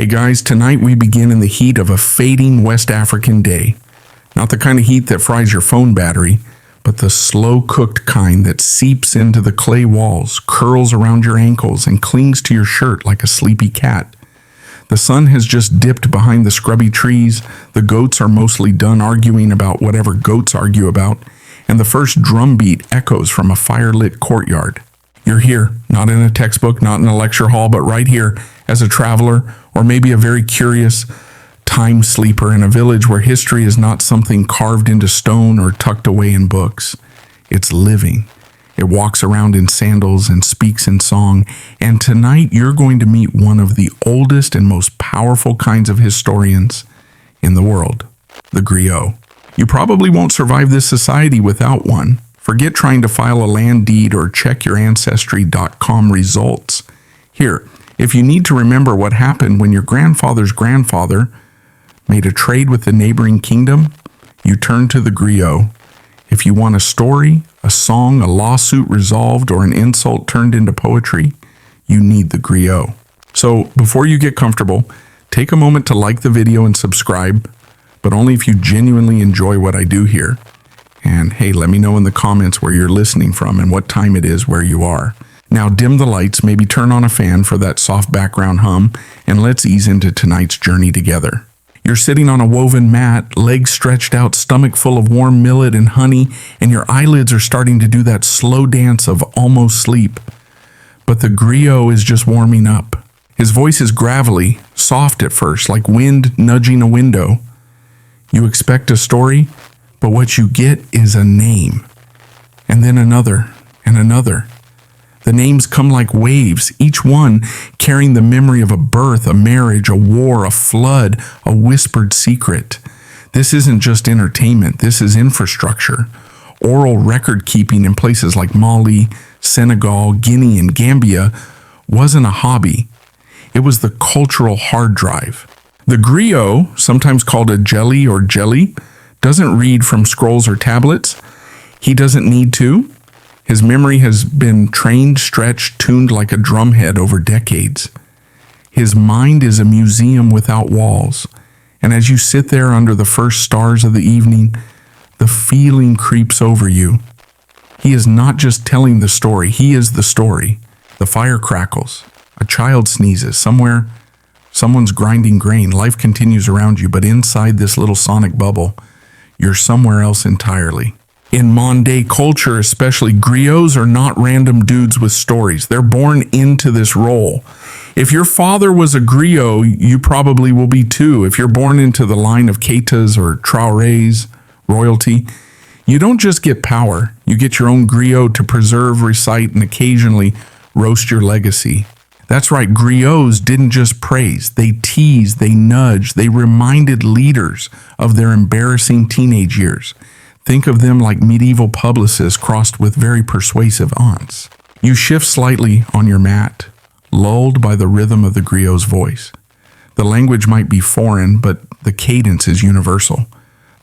Hey guys, tonight we begin in the heat of a fading West African day. Not the kind of heat that fries your phone battery, but the slow-cooked kind that seeps into the clay walls, curls around your ankles, and clings to your shirt like a sleepy cat. The sun has just dipped behind the scrubby trees, the goats are mostly done arguing about whatever goats argue about, and the first drumbeat echoes from a fire-lit courtyard. You're here, not in a textbook, not in a lecture hall, but right here as a traveler, or maybe a very curious time sleeper in a village where history is not something carved into stone or tucked away in books. It's living. It walks around in sandals and speaks in song. And tonight you're going to meet one of the oldest and most powerful kinds of historians in the world, the Griot. You probably won't survive this society without one. Forget trying to file a land deed or check your Ancestry.com results. Here, if you need to remember what happened when your grandfather's grandfather made a trade with the neighboring kingdom, you turn to the Griot. If you want a story, a song, a lawsuit resolved, or an insult turned into poetry, you need the Griot. So before you get comfortable, take a moment to like the video and subscribe, but only if you genuinely enjoy what I do here. And hey, let me know in the comments where you're listening from and what time it is where you are. Now dim the lights, maybe turn on a fan for that soft background hum, and let's ease into tonight's journey together. You're sitting on a woven mat, legs stretched out, stomach full of warm millet and honey, and your eyelids are starting to do that slow dance of almost sleep. But the Griot is just warming up. His voice is gravelly, soft at first, like wind nudging a window. You expect a story, but what you get is a name, and then another, and another. The names come like waves, each one carrying the memory of a birth, a marriage, a war, a flood, a whispered secret. This isn't just entertainment, this is infrastructure. Oral record keeping in places like Mali, Senegal, Guinea, and Gambia wasn't a hobby. It was the cultural hard drive. The Griot, sometimes called a jelly or jelly, doesn't read from scrolls or tablets. He doesn't need to. His memory has been trained, stretched, tuned like a drumhead over decades. His mind is a museum without walls. And as you sit there under the first stars of the evening, the feeling creeps over you. He is not just telling the story, he is the story. The fire crackles. A child sneezes. Somewhere, someone's grinding grain. Life continues around you, but inside this little sonic bubble, you're somewhere else entirely. In Monday culture especially, griots are not random dudes with stories. They're born into this role. If your father was a griot, you probably will be too. If you're born into the line of Keitas or Traorés, royalty, you don't just get power. You get your own griot to preserve, recite, and occasionally roast your legacy. That's right, griots didn't just praise. They teased, they nudged, they reminded leaders of their embarrassing teenage years. Think of them like medieval publicists crossed with very persuasive aunts. You shift slightly on your mat, lulled by the rhythm of the griot's voice. The language might be foreign, but the cadence is universal.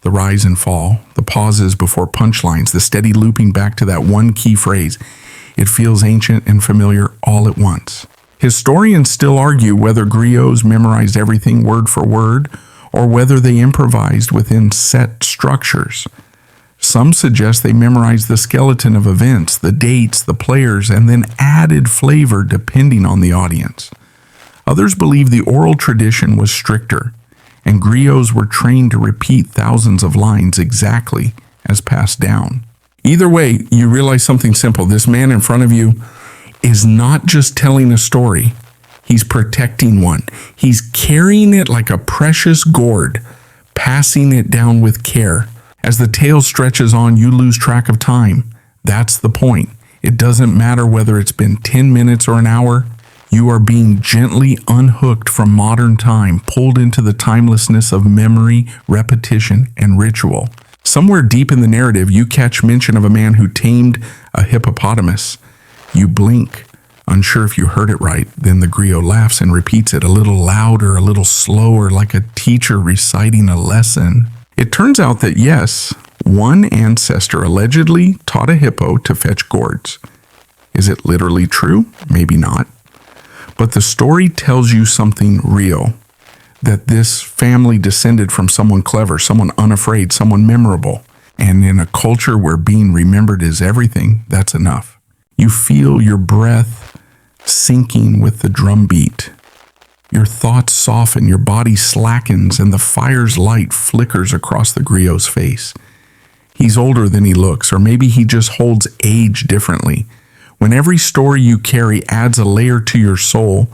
The rise and fall, the pauses before punchlines, the steady looping back to that one key phrase. It feels ancient and familiar all at once. Historians still argue whether griots memorized everything word for word or whether they improvised within set structures. Some suggest they memorized the skeleton of events, the dates, the players, and then added flavor depending on the audience. Others believe the oral tradition was stricter, and griots were trained to repeat thousands of lines exactly as passed down. Either way, you realize something simple. This man in front of you is not just telling a story, he's protecting one. He's carrying it like a precious gourd, passing it down with care. As the tale stretches on, you lose track of time. That's the point. It doesn't matter whether it's been 10 minutes or an hour. You are being gently unhooked from modern time, pulled into the timelessness of memory, repetition, and ritual. Somewhere deep in the narrative, you catch mention of a man who tamed a hippopotamus. You blink, unsure if you heard it right. Then the griot laughs and repeats it a little louder, a little slower, like a teacher reciting a lesson. It turns out that yes, one ancestor allegedly taught a hippo to fetch gourds. Is it literally true? Maybe not. But the story tells you something real. that this family descended from someone clever, someone unafraid, someone memorable. And in a culture where being remembered is everything, that's enough. You feel your breath sinking with the drumbeat. Your thoughts soften, your body slackens, and the fire's light flickers across the griot's face. He's older than he looks, or maybe he just holds age differently. When every story you carry adds a layer to your soul,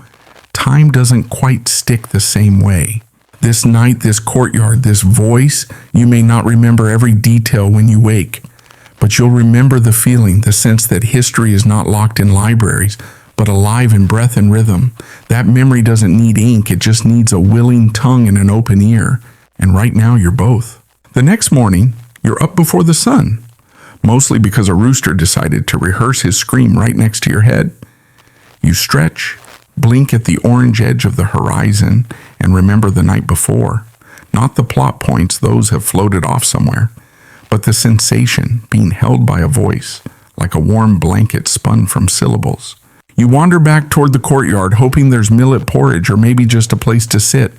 time doesn't quite stick the same way. This night, this courtyard, this voice, you may not remember every detail when you wake, but you'll remember the feeling, the sense that history is not locked in libraries, but alive in breath and rhythm. That memory doesn't need ink, it just needs a willing tongue and an open ear. And right now, you're both. The next morning, you're up before the sun, mostly because a rooster decided to rehearse his scream right next to your head. You stretch, blink at the orange edge of the horizon, and remember the night before. Not the plot points, those have floated off somewhere, but the sensation being held by a voice, like a warm blanket spun from syllables. You wander back toward the courtyard, hoping there's millet porridge or maybe just a place to sit.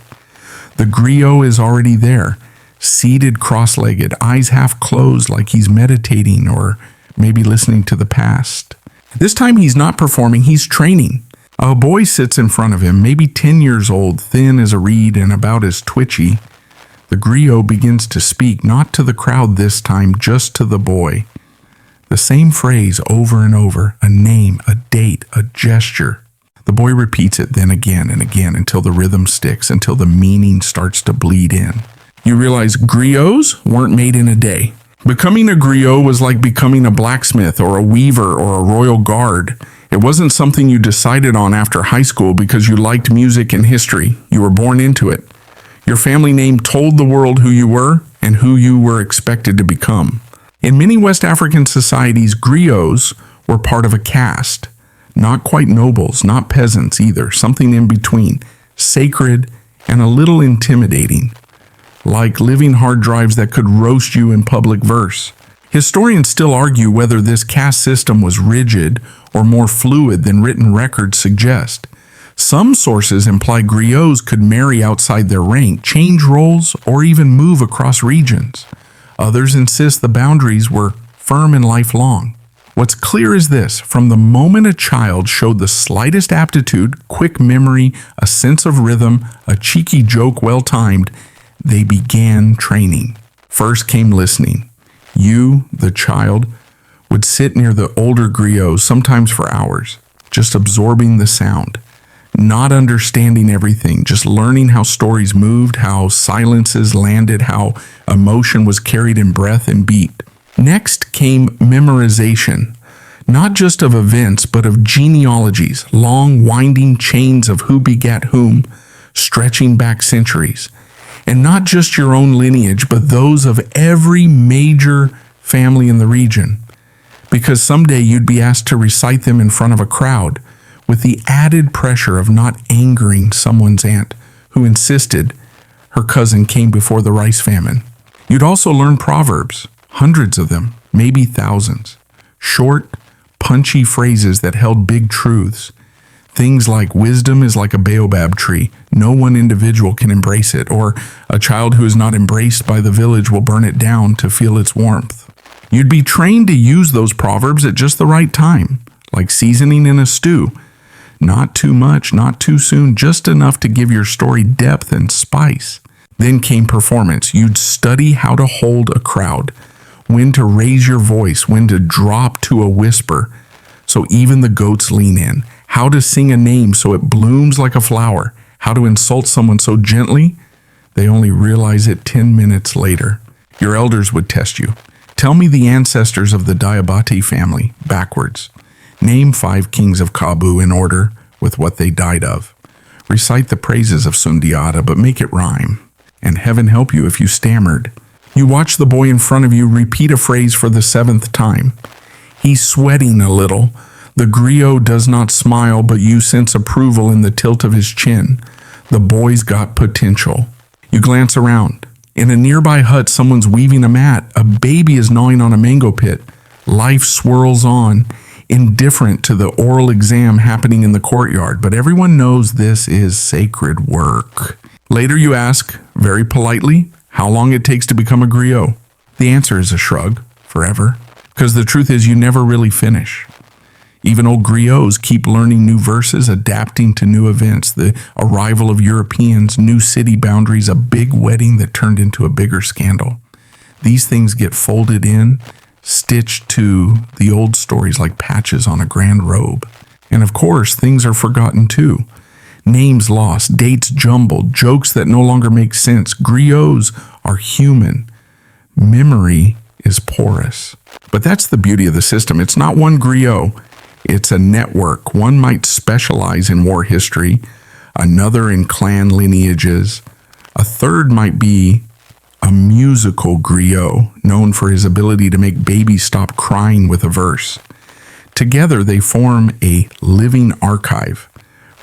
The griot is already there, seated cross-legged, eyes half closed like he's meditating or maybe listening to the past. This time he's not performing, he's training. A boy sits in front of him, maybe 10 years old, thin as a reed and about as twitchy. The griot begins to speak, not to the crowd this time, just to the boy. The same phrase over and over, a name, a date, a gesture. The boy repeats it then again and again until the rhythm sticks, until the meaning starts to bleed in. You realize griots weren't made in a day. Becoming a griot was like becoming a blacksmith or a weaver or a royal guard. It wasn't something you decided on after high school because you liked music and history. You were born into it. Your family name told the world who you were and who you were expected to become. In many West African societies, griots were part of a caste. Not quite nobles, not peasants either, something in between, sacred and a little intimidating, like living hard drives that could roast you in public verse. Historians still argue whether this caste system was rigid or more fluid than written records suggest. Some sources imply griots could marry outside their rank, change roles, or even move across regions. Others insist the boundaries were firm and lifelong. What's clear is this: from the moment a child showed the slightest aptitude, quick memory, a sense of rhythm, a cheeky joke well-timed, they began training. First came listening. You, the child, would sit near the older griots, sometimes for hours, just absorbing the sound, not understanding everything, just learning how stories moved, how silences landed, how emotion was carried in breath and beat. Next came memorization, not just of events, but of genealogies, long winding chains of who begat whom, stretching back centuries. And not just your own lineage, but those of every major family in the region. Because someday you'd be asked to recite them in front of a crowd, with the added pressure of not angering someone's aunt who insisted her cousin came before the rice famine. You'd also learn proverbs, hundreds of them, maybe thousands. Short, punchy phrases that held big truths. Things like wisdom is like a baobab tree. No one individual can embrace it, or a child who is not embraced by the village will burn it down to feel its warmth. You'd be trained to use those proverbs at just the right time, like seasoning in a stew. Not too much, not too soon, just enough to give your story depth and spice. Then came performance. You'd study how to hold a crowd, when to raise your voice, when to drop to a whisper, so even the goats lean in, how to sing a name so it blooms like a flower, how to insult someone so gently they only realize it 10 minutes later. Your elders would test you. Tell me the ancestors of the Diabate family, backwards. Name 5 kings of Kabu in order with what they died of. Recite the praises of Sundiata, but make it rhyme. And heaven help you if you stammered. You watch the boy in front of you repeat a phrase for the 7th time. He's sweating a little. The griot does not smile, but you sense approval in the tilt of his chin. The boy's got potential. You glance around. In a nearby hut, someone's weaving a mat. A baby is gnawing on a mango pit. Life swirls on, indifferent to the oral exam happening in the courtyard, but everyone knows this is sacred work. Later you ask, very politely, how long it takes to become a griot. The answer is a shrug, forever, because the truth is you never really finish. Even old griots keep learning new verses, adapting to new events, the arrival of Europeans, new city boundaries, a big wedding that turned into a bigger scandal. These things get folded in, stitched to the old stories like patches on a grand robe. And of course, things are forgotten too. Names lost, dates jumbled, jokes that no longer make sense. Griots are human. Memory is porous. But that's the beauty of the system. It's not one griot. It's a network. One might specialize in war history, another in clan lineages. A third might be a musical griot, known for his ability to make babies stop crying with a verse. Together, they form a living archive,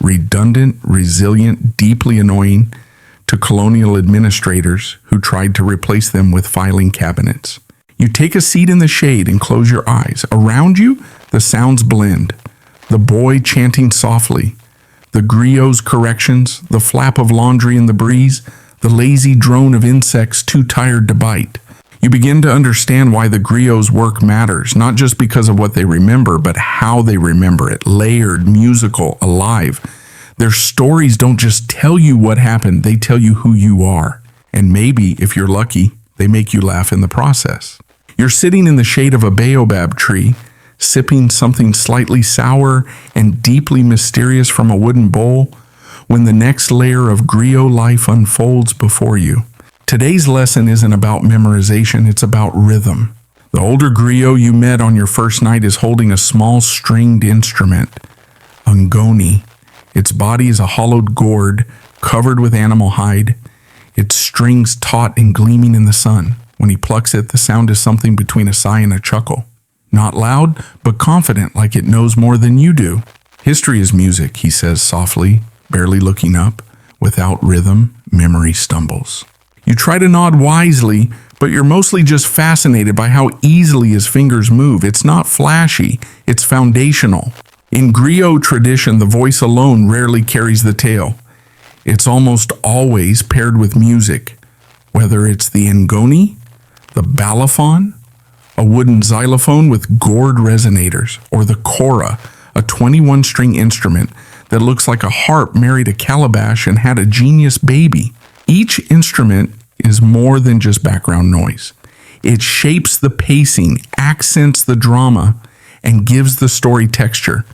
redundant, resilient, deeply annoying to colonial administrators who tried to replace them with filing cabinets. You take a seat in the shade and close your eyes. Around you, the sounds blend. The boy chanting softly, the griot's corrections, the flap of laundry in the breeze, the lazy drone of insects too tired to bite. You begin to understand why the griot's work matters, not just because of what they remember, but how they remember it, layered, musical, alive. Their stories don't just tell you what happened, they tell you who you are. And maybe, if you're lucky, they make you laugh in the process. You're sitting in the shade of a baobab tree, sipping something slightly sour and deeply mysterious from a wooden bowl, when the next layer of griot life unfolds before you. Today's lesson isn't about memorization, it's about rhythm. The older griot you met on your first night is holding a small stringed instrument, a ngoni. Its body is a hollowed gourd covered with animal hide, its strings taut and gleaming in the sun. When he plucks it, the sound is something between a sigh and a chuckle. Not loud, but confident, like it knows more than you do. History is music, he says softly, barely looking up. Without rhythm, memory stumbles. You try to nod wisely, but you're mostly just fascinated by how easily his fingers move. It's not flashy, it's foundational. In griot tradition, the voice alone rarely carries the tale. It's almost always paired with music, whether it's the ngoni, the balafon, a wooden xylophone with gourd resonators, or the kora, a 21-string instrument that looks like a harp married a calabash and had a genius baby. Each instrument is more than just background noise. It shapes the pacing, accents the drama, and gives the story texture.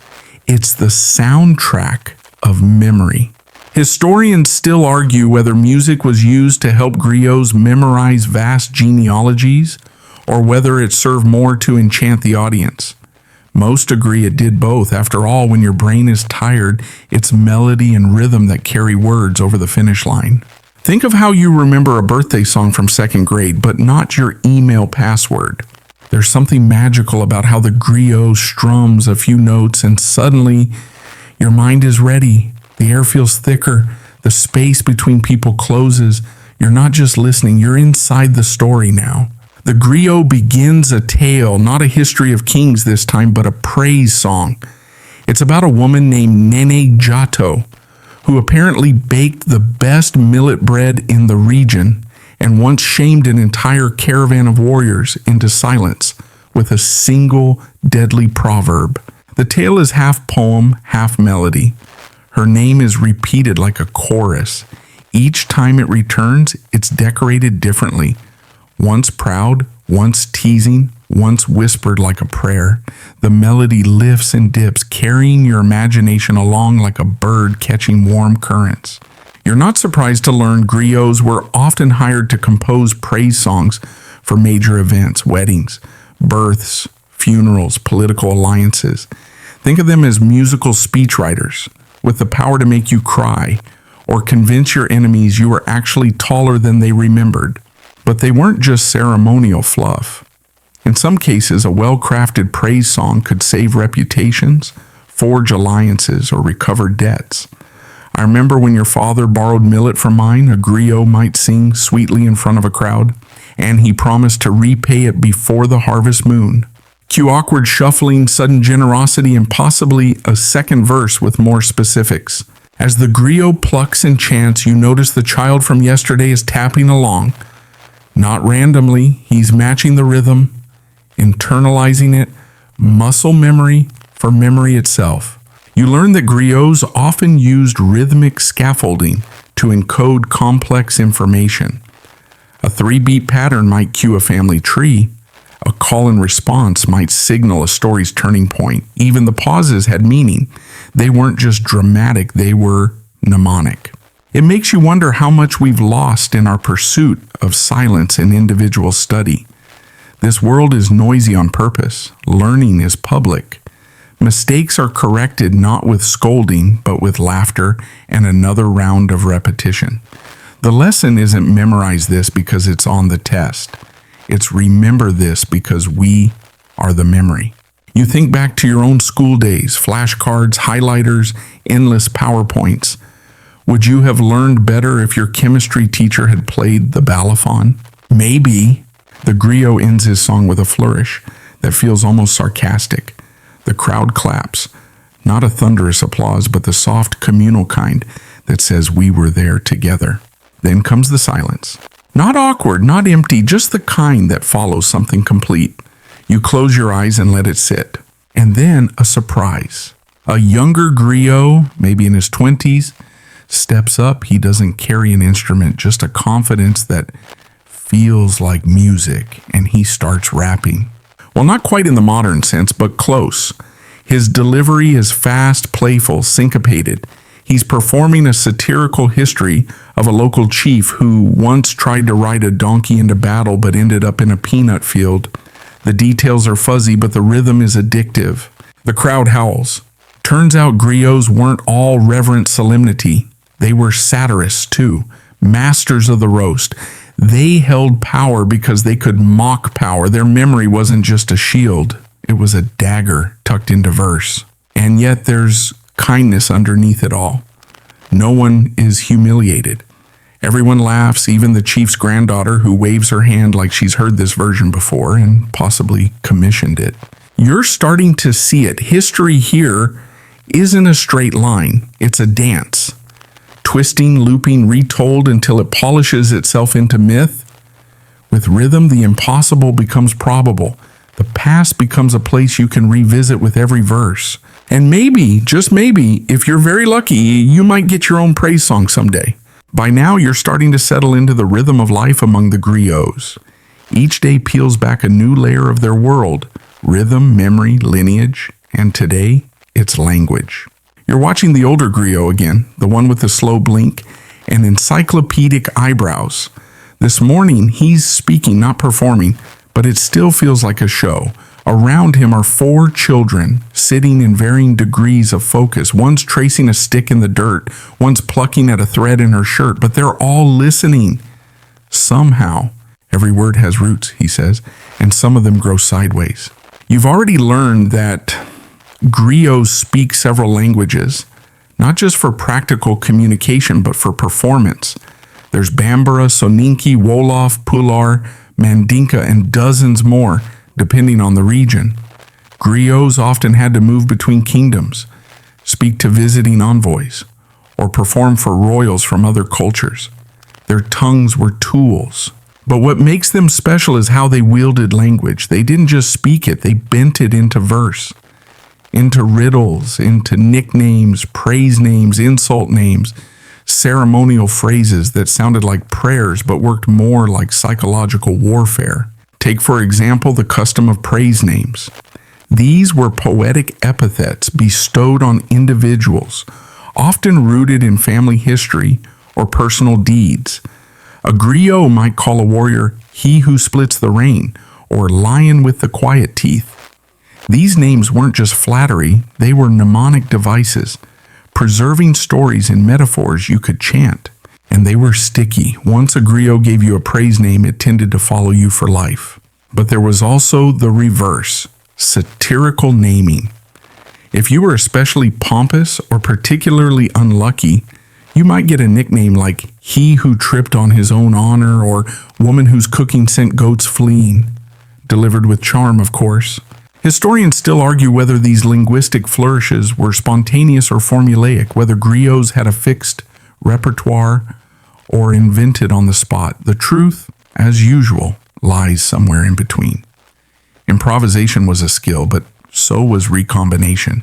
It's the soundtrack of memory. Historians still argue whether music was used to help griots memorize vast genealogies or whether it served more to enchant the audience. Most agree it did both. After all, when your brain is tired, it's melody and rhythm that carry words over the finish line. Think of how you remember a birthday song from second grade, but not your email password. There's something magical about how the griot strums a few notes and suddenly your mind is ready. The air feels thicker. The space between people closes. You're not just listening, you're inside the story now. The griot begins a tale, not a history of kings this time, but a praise song. It's about a woman named Nene Jato, who apparently baked the best millet bread in the region and once shamed an entire caravan of warriors into silence with a single deadly proverb. The tale is half poem, half melody. Her name is repeated like a chorus. Each time it returns, it's decorated differently. Once proud, once teasing, once whispered like a prayer. The melody lifts and dips, carrying your imagination along like a bird catching warm currents. You're not surprised to learn griots were often hired to compose praise songs for major events, weddings, births, funerals, political alliances. Think of them as musical speechwriters with the power to make you cry or convince your enemies you were actually taller than they remembered. But they weren't just ceremonial fluff. In some cases, a well-crafted praise song could save reputations, forge alliances, or recover debts. I remember when your father borrowed millet from mine, a griot might sing sweetly in front of a crowd, and he promised to repay it before the harvest moon. Cue awkward shuffling, sudden generosity, and possibly a second verse with more specifics. As the griot plucks and chants, you notice the child from yesterday is tapping along. Not randomly, he's matching the rhythm, internalizing it, muscle memory for memory itself. You learn that griots often used rhythmic scaffolding to encode complex information. A 3-beat pattern might cue a family tree. A call and response might signal a story's turning point. Even the pauses had meaning. They weren't just dramatic, they were mnemonic. It makes you wonder how much we've lost in our pursuit of silence and individual study. This world is noisy on purpose. Learning is public. Mistakes are corrected not with scolding, but with laughter and another round of repetition. The lesson isn't memorize this because it's on the test. It's remember this because we are the memory. You think back to your own school days, flashcards, highlighters, endless PowerPoints. Would you have learned better if your chemistry teacher had played the balafon? Maybe. The griot ends his song with a flourish that feels almost sarcastic. The crowd claps, not a thunderous applause, but the soft communal kind that says we were there together. Then comes the silence. Not awkward, not empty, just the kind that follows something complete. You close your eyes and let it sit. And then a surprise. A younger griot, maybe in his 20s, steps up. He doesn't carry an instrument, just a confidence that feels like music, and he starts rapping. Well, not quite in the modern sense, but close. His delivery is fast, playful, syncopated. He's performing a satirical history of a local chief who once tried to ride a donkey into battle but ended up in a peanut field. The details are fuzzy, but the rhythm is addictive. The crowd howls. Turns out griots weren't all reverent solemnity. They were satirists too, masters of the roast. They held power because they could mock power. Their memory wasn't just a shield. It was a dagger tucked into verse. And yet there's kindness underneath it all. No one is humiliated. Everyone laughs, even the chief's granddaughter who waves her hand like she's heard this version before and possibly commissioned it. You're starting to see it. History here isn't a straight line. It's a dance. Twisting, looping, retold until it polishes itself into myth. With rhythm, the impossible becomes probable. The past becomes a place you can revisit with every verse. And maybe, just maybe, if you're very lucky, you might get your own praise song someday. By now, you're starting to settle into the rhythm of life among the griots. Each day peels back a new layer of their world. Rhythm, memory, lineage, and today, it's language. You're watching the older griot again, the one with the slow blink and encyclopedic eyebrows. This morning, he's speaking, not performing, but it still feels like a show. Around him are 4 children, sitting in varying degrees of focus. One's tracing a stick in the dirt, one's plucking at a thread in her shirt, but they're all listening. Somehow, every word has roots, he says, and some of them grow sideways. You've already learned that griots speak several languages, not just for practical communication, but for performance. There's Bambara, Soninke, Wolof, Pular, Mandinka, and dozens more, depending on the region. Griots often had to move between kingdoms, speak to visiting envoys, or perform for royals from other cultures. Their tongues were tools. But what makes them special is how they wielded language. They didn't just speak it, they bent it into verse, into riddles, into nicknames, praise names, insult names, ceremonial phrases that sounded like prayers but worked more like psychological warfare. Take, for example, the custom of praise names. These were poetic epithets bestowed on individuals, often rooted in family history or personal deeds. A griot might call a warrior "he who splits the rain" or "lion with the quiet teeth." These names weren't just flattery, they were mnemonic devices, preserving stories and metaphors you could chant. And they were sticky. Once a griot gave you a praise name, it tended to follow you for life. But there was also the reverse, satirical naming. If you were especially pompous or particularly unlucky, you might get a nickname like "he who tripped on his own honor" or "woman whose cooking sent goats fleeing," delivered with charm, of course. Historians still argue whether these linguistic flourishes were spontaneous or formulaic, whether griots had a fixed repertoire or invented on the spot. The truth, as usual, lies somewhere in between. Improvisation was a skill, but so was recombination,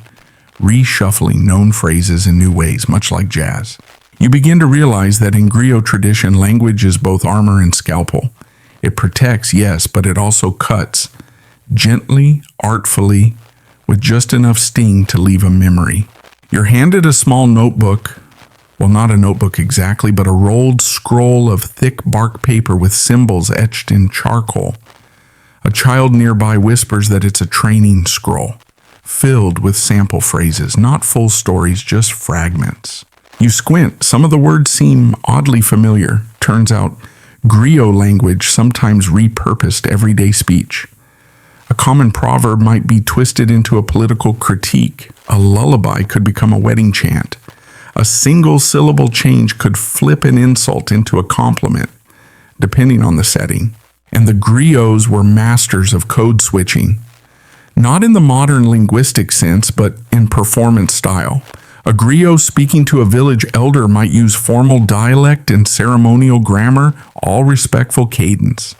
reshuffling known phrases in new ways, much like jazz. You begin to realize that in griot tradition, language is both armor and scalpel. It protects, yes, but it also cuts, gently, artfully, with just enough sting to leave a memory. You're handed a small notebook, well, not a notebook exactly, but a rolled scroll of thick bark paper with symbols etched in charcoal. A child nearby whispers that it's a training scroll, filled with sample phrases, not full stories, just fragments. You squint, some of the words seem oddly familiar. Turns out, griot language sometimes repurposed everyday speech. A common proverb might be twisted into a political critique. A lullaby could become a wedding chant. A single syllable change could flip an insult into a compliment, depending on the setting. And the griots were masters of code switching. Not in the modern linguistic sense, but in performance style. A griot speaking to a village elder might use formal dialect and ceremonial grammar, all respectful cadence.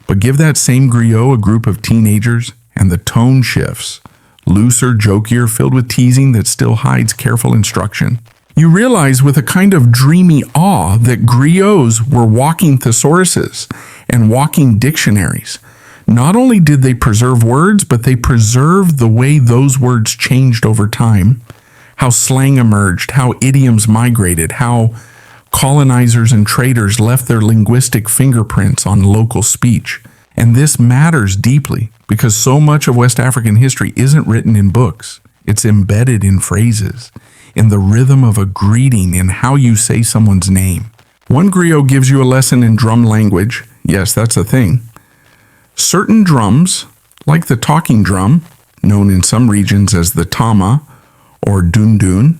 But give that same griot a group of teenagers, and the tone shifts. Looser, jokier, filled with teasing that still hides careful instruction. You realize with a kind of dreamy awe that griots were walking thesauruses and walking dictionaries. Not only did they preserve words, but they preserved the way those words changed over time, how slang emerged, how idioms migrated, how colonizers and traders left their linguistic fingerprints on local speech. And this matters deeply because so much of West African history isn't written in books. It's embedded in phrases, in the rhythm of a greeting, in how you say someone's name. One griot gives you a lesson in drum language. Yes, that's a thing. Certain drums, like the talking drum, known in some regions as the tama or dundun,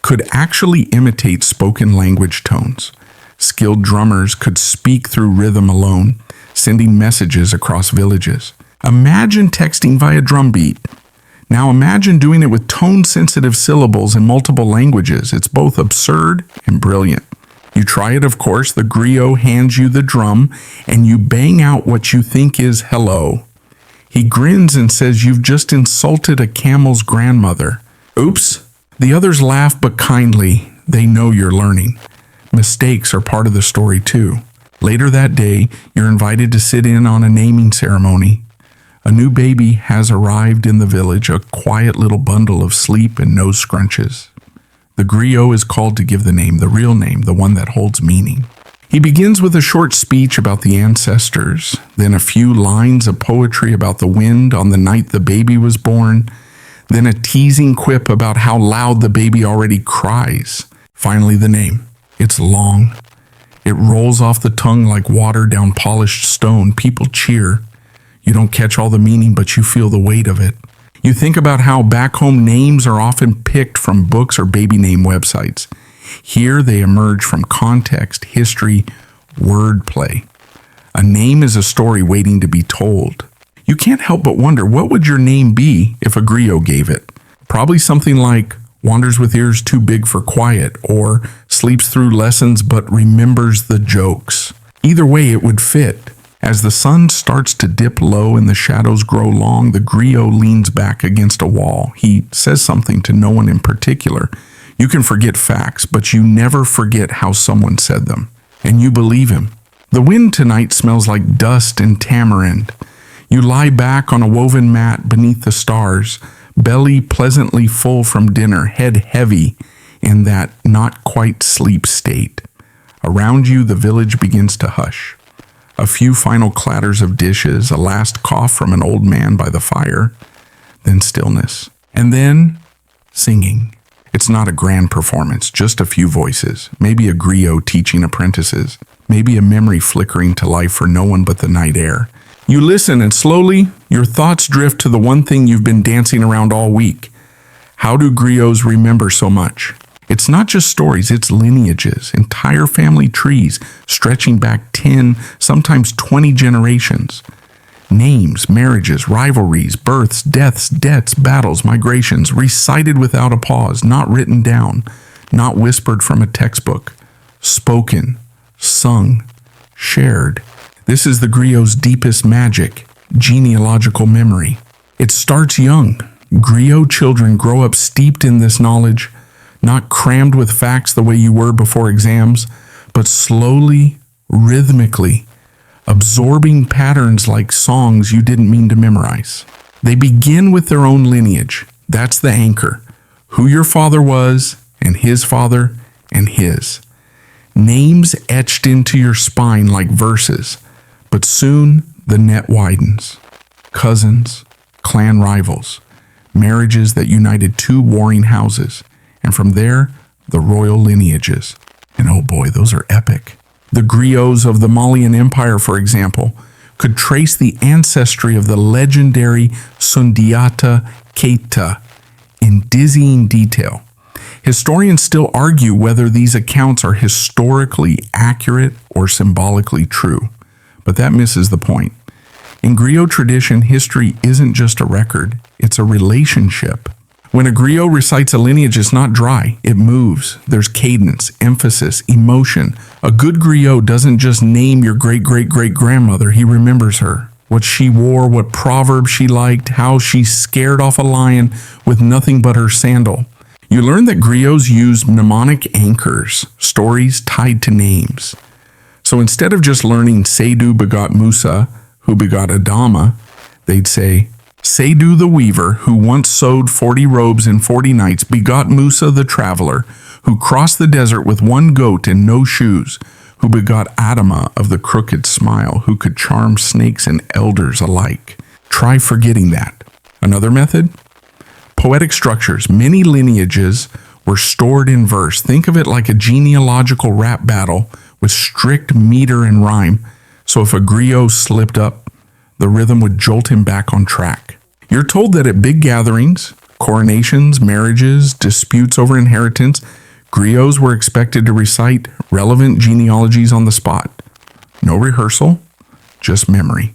could actually imitate spoken language tones. Skilled drummers could speak through rhythm alone, sending messages across villages. Imagine texting via drumbeat. Now imagine doing it with tone-sensitive syllables in multiple languages. It's both absurd and brilliant. You try it, of course. The griot hands you the drum, and you bang out what you think is hello. He grins and says you've just insulted a camel's grandmother. Oops. The others laugh, but kindly. They know you're learning. Mistakes are part of the story, too. Later that day, you're invited to sit in on a naming ceremony. A new baby has arrived in the village, a quiet little bundle of sleep and nose scrunches. The griot is called to give the name, the real name, the one that holds meaning. He begins with a short speech about the ancestors, then a few lines of poetry about the wind on the night the baby was born, then a teasing quip about how loud the baby already cries. Finally, the name. It's long. It rolls off the tongue like water down polished stone. People cheer. You don't catch all the meaning, but you feel the weight of it. You think about how back home names are often picked from books or baby name websites. Here they emerge from context, history, wordplay. A name is a story waiting to be told. You can't help but wonder, what would your name be if a griot gave it? Probably something like wanders with ears too big for quiet, or sleeps through lessons but remembers the jokes. Either way, it would fit. As the sun starts to dip low and the shadows grow long, the griot leans back against a wall. He says something to no one in particular. You can forget facts, but you never forget how someone said them. And you believe him. The wind tonight smells like dust and tamarind. You lie back on a woven mat beneath the stars, belly pleasantly full from dinner, head heavy in that not quite sleep state. Around you, the village begins to hush. A few final clatters of dishes, a last cough from an old man by the fire, then stillness. And then singing. It's not a grand performance, just a few voices, maybe a griot teaching apprentices, maybe a memory flickering to life for no one but the night air. You listen and slowly, your thoughts drift to the one thing you've been dancing around all week. How do griots remember so much? It's not just stories, it's lineages, entire family trees stretching back 10, sometimes 20 generations. Names, marriages, rivalries, births, deaths, debts, battles, migrations, recited without a pause, not written down, not whispered from a textbook, spoken, sung, shared. This is the griot's deepest magic, genealogical memory. It starts young. Griot children grow up steeped in this knowledge, not crammed with facts the way you were before exams, but slowly, rhythmically, absorbing patterns like songs you didn't mean to memorize. They begin with their own lineage. That's the anchor. Who your father was, and his father, and his. Names etched into your spine like verses, but soon the net widens. Cousins, clan rivals, marriages that united two warring houses, and from there, the royal lineages. And oh boy, those are epic. The griots of the Malian Empire, for example, could trace the ancestry of the legendary Sundiata Keita in dizzying detail. Historians still argue whether these accounts are historically accurate or symbolically true, but that misses the point. In griot tradition, history isn't just a record, it's a relationship. When a griot recites a lineage, it's not dry, it moves. There's cadence, emphasis, emotion. A good griot doesn't just name your great-great-great-grandmother, he remembers her. What she wore, what proverb she liked, how she scared off a lion with nothing but her sandal. You learn that griots use mnemonic anchors, stories tied to names. So instead of just learning Seydou begot Musa, who begot Adama, they'd say, Seydou the weaver, who once sewed 40 robes in 40 nights, begot Musa the traveler, who crossed the desert with one goat and no shoes, who begot Adama of the crooked smile, who could charm snakes and elders alike. Try forgetting that. Another method? Poetic structures. Many lineages were stored in verse. Think of it like a genealogical rap battle with strict meter and rhyme. So if a griot slipped up, the rhythm would jolt him back on track. You're told that at big gatherings, coronations, marriages, disputes over inheritance, griots were expected to recite relevant genealogies on the spot. No rehearsal, just memory.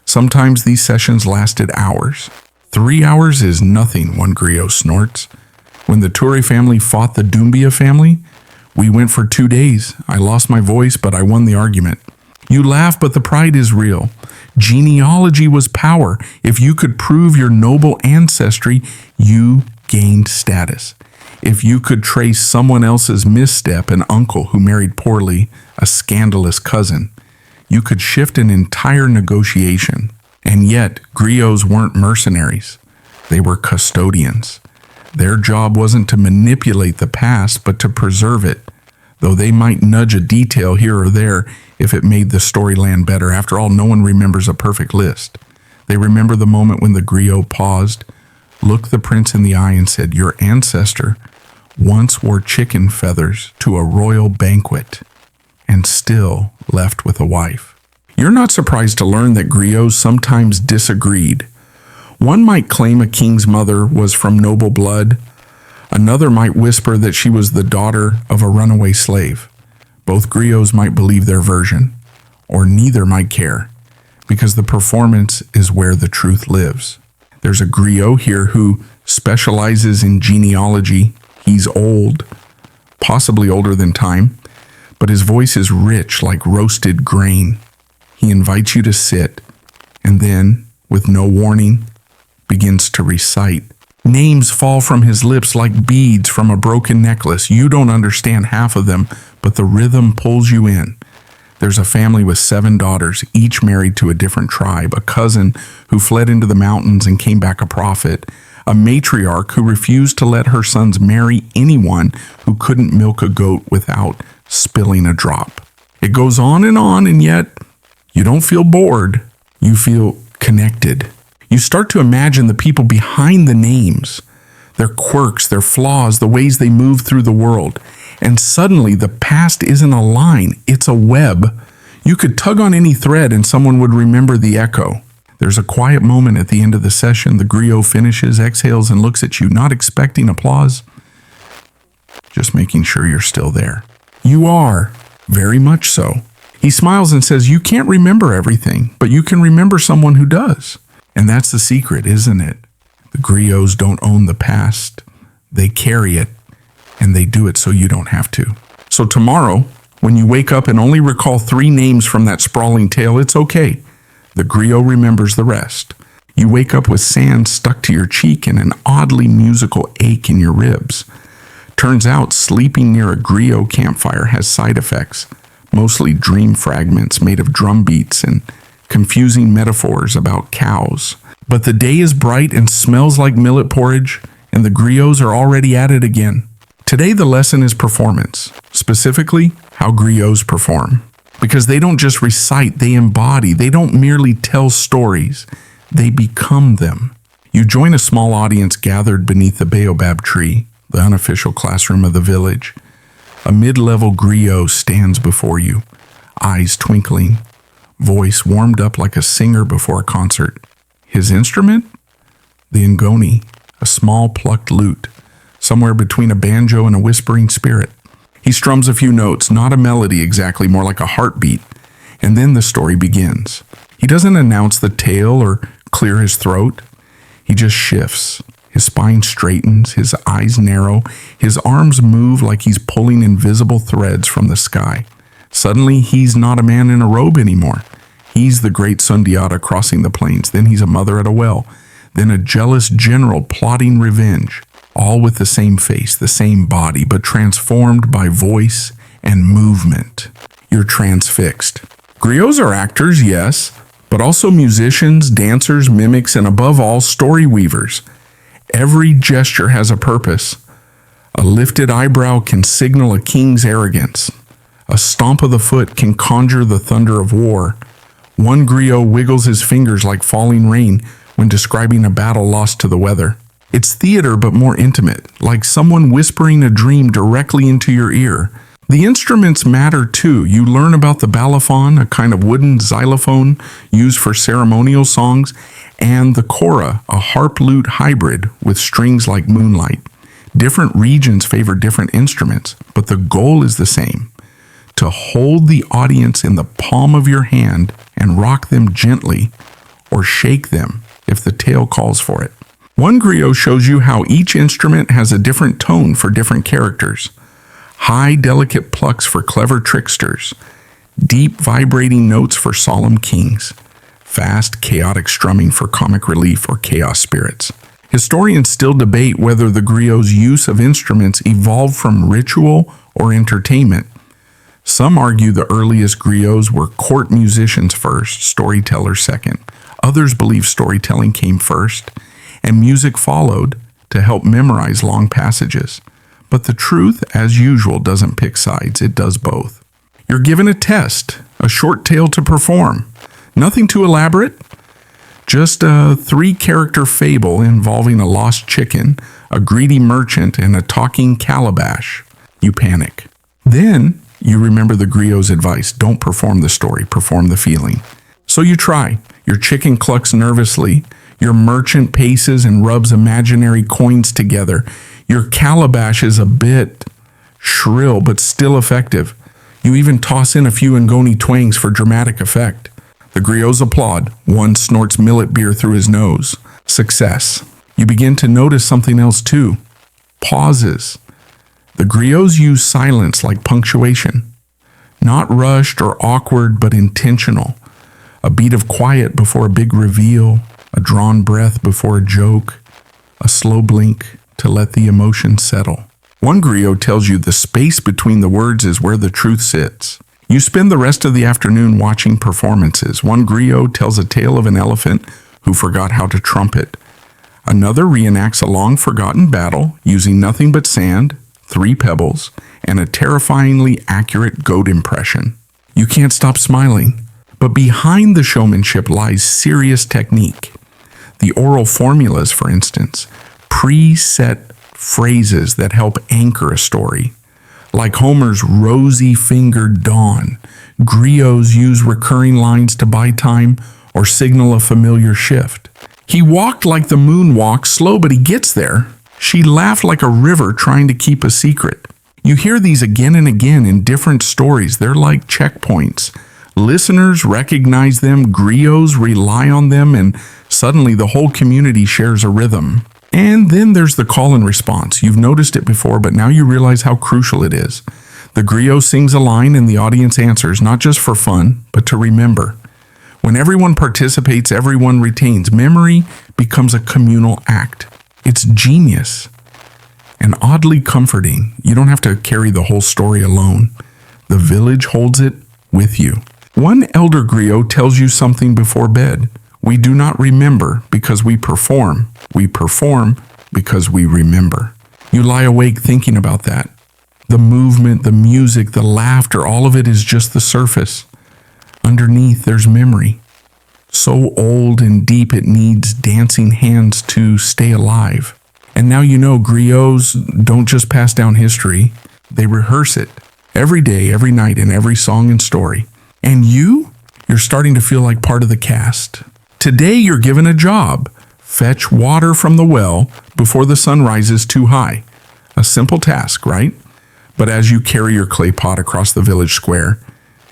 Sometimes these sessions lasted hours. 3 hours is nothing, one griot snorts. When the Toure family fought the Doumbia family, we went for 2 days. I lost my voice, but I won the argument. You laugh, but the pride is real. Genealogy was power. If you could prove your noble ancestry, you gained status. If you could trace someone else's misstep, an uncle who married poorly, a scandalous cousin, you could shift an entire negotiation. And yet, griots weren't mercenaries. They were custodians. Their job wasn't to manipulate the past, but to preserve it, though they might nudge a detail here or there if it made the story land better. After all, no one remembers a perfect list. They remember the moment when the griot paused, looked the prince in the eye and said, "Your ancestor once wore chicken feathers to a royal banquet and still left with a wife." You're not surprised to learn that griots sometimes disagreed. One might claim a king's mother was from noble blood. Another might whisper that she was the daughter of a runaway slave. Both griots might believe their version, or neither might care, because the performance is where the truth lives. There's a griot here who specializes in genealogy. He's old, possibly older than time, but his voice is rich like roasted grain. He invites you to sit, and then, with no warning, begins to recite. Names fall from his lips like beads from a broken necklace. You don't understand half of them, but the rhythm pulls you in. There's a family with 7 daughters, each married to a different tribe, a cousin who fled into the mountains and came back a prophet, a matriarch who refused to let her sons marry anyone who couldn't milk a goat without spilling a drop. It goes on, and yet you don't feel bored. You feel connected. You start to imagine the people behind the names, their quirks, their flaws, the ways they move through the world. And suddenly the past isn't a line, it's a web. You could tug on any thread and someone would remember the echo. There's a quiet moment at the end of the session. The griot finishes, exhales, and looks at you, not expecting applause, just making sure you're still there. You are, very much so. He smiles and says, "You can't remember everything, but you can remember someone who does." And that's the secret, isn't it? The griots don't own the past. They carry it, and they do it so you don't have to. So tomorrow, when you wake up and only recall 3 names from that sprawling tale, it's okay. The griot remembers the rest. You wake up with sand stuck to your cheek and an oddly musical ache in your ribs. Turns out sleeping near a griot campfire has side effects, mostly dream fragments made of drum beats and confusing metaphors about cows. But the day is bright and smells like millet porridge, and the griots are already at it again. Today the lesson is performance, specifically how griots perform. Because they don't just recite, they embody. They don't merely tell stories, they become them. You join a small audience gathered beneath the baobab tree, the unofficial classroom of the village. A mid-level griot stands before you, eyes twinkling, voice warmed up like a singer before a concert. His instrument? The ngoni, a small plucked lute, somewhere between a banjo and a whispering spirit. He strums a few notes, not a melody exactly, more like a heartbeat, and then the story begins. He doesn't announce the tale or clear his throat. He just shifts. His spine straightens, his eyes narrow, his arms move like he's pulling invisible threads from the sky. Suddenly, he's not a man in a robe anymore. He's the great Sundiata crossing the plains. Then he's a mother at a well. Then a jealous general plotting revenge. All with the same face, the same body, but transformed by voice and movement. You're transfixed. Griots are actors, yes, but also musicians, dancers, mimics, and above all, story weavers. Every gesture has a purpose. A lifted eyebrow can signal a king's arrogance. A stomp of the foot can conjure the thunder of war. One griot wiggles his fingers like falling rain when describing a battle lost to the weather. It's theater but more intimate, like someone whispering a dream directly into your ear. The instruments matter too. You learn about the balafon, a kind of wooden xylophone used for ceremonial songs, and the kora, a harp-lute hybrid with strings like moonlight. Different regions favor different instruments, but the goal is the same: to hold the audience in the palm of your hand and rock them gently, or shake them if the tale calls for it. One griot shows you how each instrument has a different tone for different characters. High, delicate plucks for clever tricksters. Deep, vibrating notes for solemn kings. Fast, chaotic strumming for comic relief or chaos spirits. Historians still debate whether the griot's use of instruments evolved from ritual or entertainment. Some argue the earliest griots were court musicians first, storytellers second. Others believe storytelling came first, and music followed to help memorize long passages. But the truth, as usual, doesn't pick sides. It does both. You're given a test, a short tale to perform. Nothing too elaborate, just a 3-character fable involving a lost chicken, a greedy merchant, and a talking calabash. You panic. Then you remember the griot's advice: don't perform the story, perform the feeling. So you try. Your chicken clucks nervously. Your merchant paces and rubs imaginary coins together. Your calabash is a bit shrill, but still effective. You even toss in a few ngoni twangs for dramatic effect. The griots applaud. One snorts millet beer through his nose. Success. You begin to notice something else too. Pauses. The griots use silence like punctuation. Not rushed or awkward, but intentional. A beat of quiet before a big reveal. A drawn breath before a joke. A slow blink to let the emotion settle. One griot tells you the space between the words is where the truth sits. You spend the rest of the afternoon watching performances. One griot tells a tale of an elephant who forgot how to trumpet. Another reenacts a long-forgotten battle using nothing but sand, 3 pebbles, and a terrifyingly accurate goat impression. You can't stop smiling. But behind the showmanship lies serious technique. The oral formulas, for instance, preset phrases that help anchor a story. Like Homer's rosy-fingered dawn, griots use recurring lines to buy time or signal a familiar shift. He walked like the moon walks, slow but he gets there. She laughed like a river trying to keep a secret. You hear these again and again in different stories. They're like checkpoints. Listeners recognize them, griots rely on them, and suddenly the whole community shares a rhythm. And then there's the call and response. You've noticed it before, but now you realize how crucial it is. The griot sings a line and the audience answers, not just for fun, but to remember. When everyone participates, everyone retains. Memory becomes a communal act. It's genius and oddly comforting. You don't have to carry the whole story alone. The village holds it with you. One elder griot tells you something before bed. We do not remember because we perform. We perform because we remember. You lie awake thinking about that. The movement, the music, the laughter, all of it is just the surface. Underneath, there's memory. So old and deep it needs dancing hands to stay alive. And now you know griots don't just pass down history. They rehearse it every day, every night, in every song and story. And you're starting to feel like part of the cast. Today you're given a job. Fetch water from the well before the sun rises too high. A simple task, right? But as you carry your clay pot across the village square,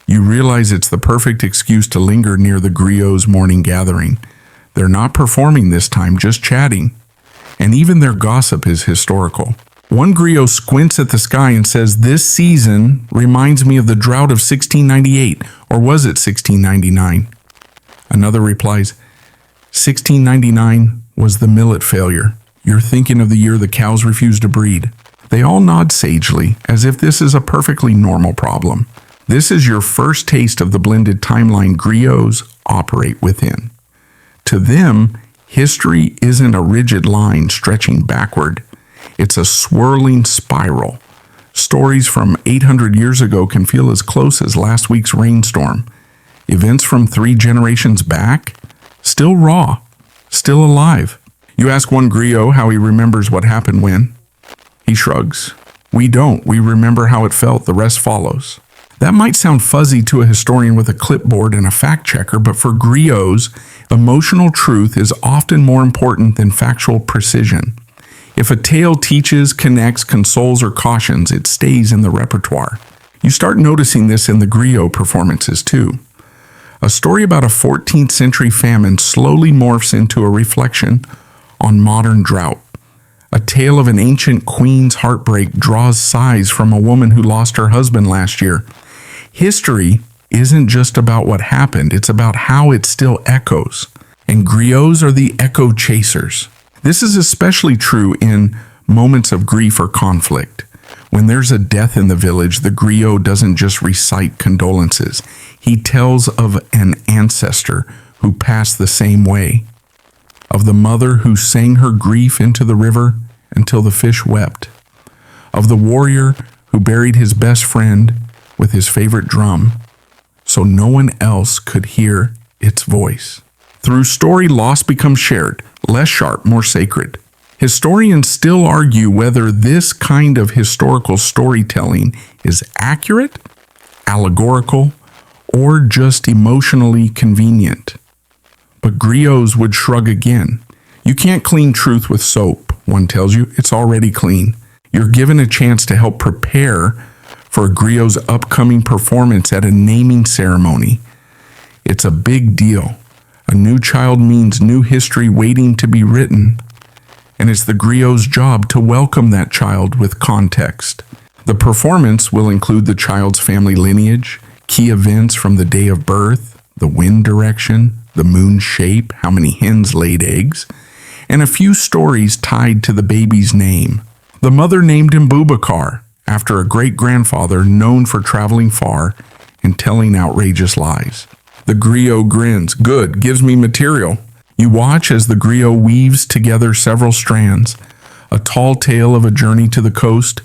you realize it's the perfect excuse to linger near the griot's morning gathering. They're not performing this time, just chatting. And even their gossip is historical. One griot squints at the sky and says, "This season reminds me of the drought of 1698, or was it 1699? Another replies, 1699 was the millet failure. You're thinking of the year the cows refused to breed." They all nod sagely, as if this is a perfectly normal problem. This is your first taste of the blended timeline griots operate within. To them, history isn't a rigid line stretching backward. It's a swirling spiral. Stories from 800 years ago can feel as close as last week's rainstorm. Events from 3 generations back, still raw, still alive. You ask one griot how he remembers what happened when. He shrugs. We don't. We remember how it felt. The rest follows. That might sound fuzzy to a historian with a clipboard and a fact checker, but for griots, emotional truth is often more important than factual precision. If a tale teaches, connects, consoles, or cautions, it stays in the repertoire. You start noticing this in the griot performances too. A story about a 14th century famine slowly morphs into a reflection on modern drought. A tale of an ancient queen's heartbreak draws sighs from a woman who lost her husband last year. History isn't just about what happened, it's about how it still echoes. And griots are the echo chasers. This is especially true in moments of grief or conflict. When there's a death in the village, the griot doesn't just recite condolences. He tells of an ancestor who passed the same way, of the mother who sang her grief into the river until the fish wept, of the warrior who buried his best friend with his favorite drum, so no one else could hear its voice. Through story, loss becomes shared, less sharp, more sacred. Historians still argue whether this kind of historical storytelling is accurate, allegorical, or just emotionally convenient. But griots would shrug again. You can't clean truth with soap, one tells you. It's already clean. You're given a chance to help prepare for a griot's upcoming performance at a naming ceremony. It's a big deal. A new child means new history waiting to be written. And it's the griot's job to welcome that child with context. The performance will include the child's family lineage, key events from the day of birth, the wind direction, the moon shape, how many hens laid eggs, and a few stories tied to the baby's name. The mother named him Boubacar, after a great-grandfather known for traveling far and telling outrageous lies. The griot grins. Good, gives me material. You watch as the griot weaves together several strands, a tall tale of a journey to the coast,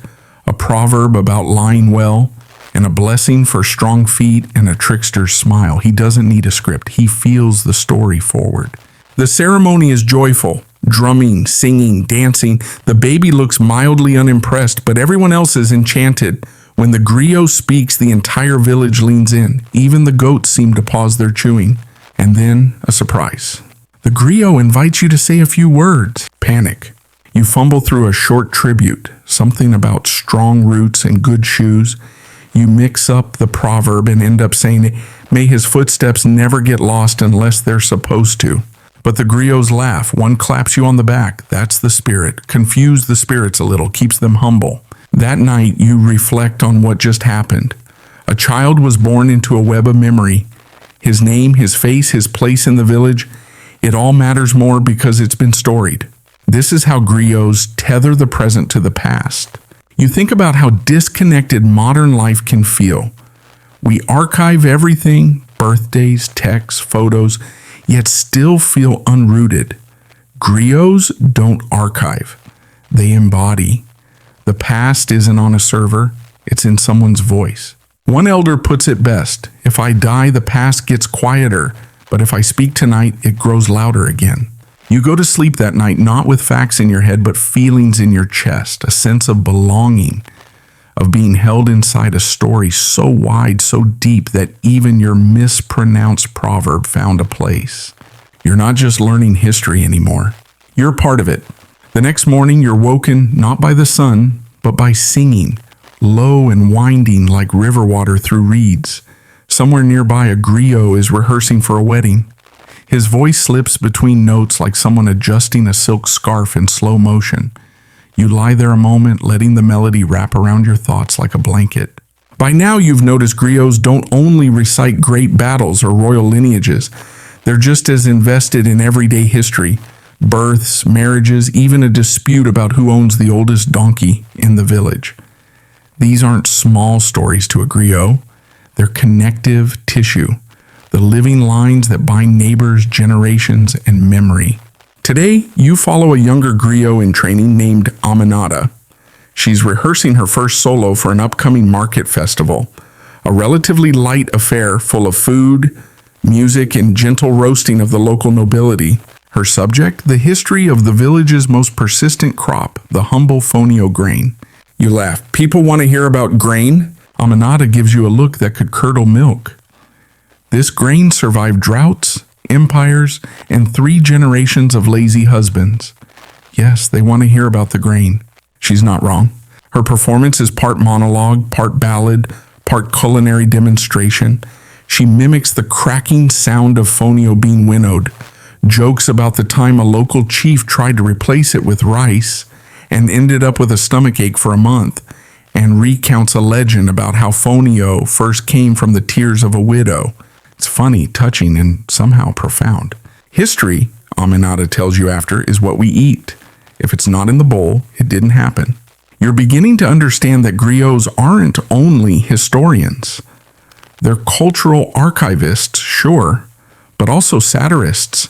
a proverb about lying well, and a blessing for strong feet and a trickster's smile. He doesn't need a script. He feels the story forward. The ceremony is joyful. Drumming, singing, dancing. The baby looks mildly unimpressed, but everyone else is enchanted. When the griot speaks, the entire village leans in. Even the goats seem to pause their chewing. And then, a surprise. The griot invites you to say a few words. Panic. You fumble through a short tribute, something about strong roots and good shoes. You mix up the proverb and end up saying, may his footsteps never get lost unless they're supposed to. But the griots laugh. One claps you on the back. That's the spirit. Confuse the spirits a little, keeps them humble. That night, you reflect on what just happened. A child was born into a web of memory. His name, his face, his place in the village, it all matters more because it's been storied. This is how griots tether the present to the past. You think about how disconnected modern life can feel. We archive everything, birthdays, texts, photos, yet still feel unrooted. Griots don't archive. They embody. The past isn't on a server, it's in someone's voice. One elder puts it best, if I die, the past gets quieter, but if I speak tonight, it grows louder again. You go to sleep that night not with facts in your head, but feelings in your chest, a sense of belonging, of being held inside a story so wide, so deep that even your mispronounced proverb found a place. You're not just learning history anymore. You're part of it. The next morning, you're woken not by the sun, but by singing, low and winding like river water through reeds. Somewhere nearby, a griot is rehearsing for a wedding. His voice slips between notes like someone adjusting a silk scarf in slow motion. You lie there a moment, letting the melody wrap around your thoughts like a blanket. By now, you've noticed griots don't only recite great battles or royal lineages. They're just as invested in everyday history, births, marriages, even a dispute about who owns the oldest donkey in the village. These aren't small stories to a griot. They're connective tissue, the living lines that bind neighbors, generations, and memory. Today, you follow a younger griot in training named Aminata. She's rehearsing her first solo for an upcoming market festival, a relatively light affair full of food, music, and gentle roasting of the local nobility. Her subject, the history of the village's most persistent crop, the humble fonio grain. You laugh. People want to hear about grain? Aminata gives you a look that could curdle milk. This grain survived droughts, empires, and 3 generations of lazy husbands. Yes, they want to hear about the grain. She's not wrong. Her performance is part monologue, part ballad, part culinary demonstration. She mimics the cracking sound of fonio being winnowed, jokes about the time a local chief tried to replace it with rice and ended up with a stomachache for a month, and recounts a legend about how fonio first came from the tears of a widow. It's funny, touching, and somehow profound. History, Aminata tells you after, is what we eat. If it's not in the bowl, it didn't happen. You're beginning to understand that griots aren't only historians. They're cultural archivists, sure, but also satirists,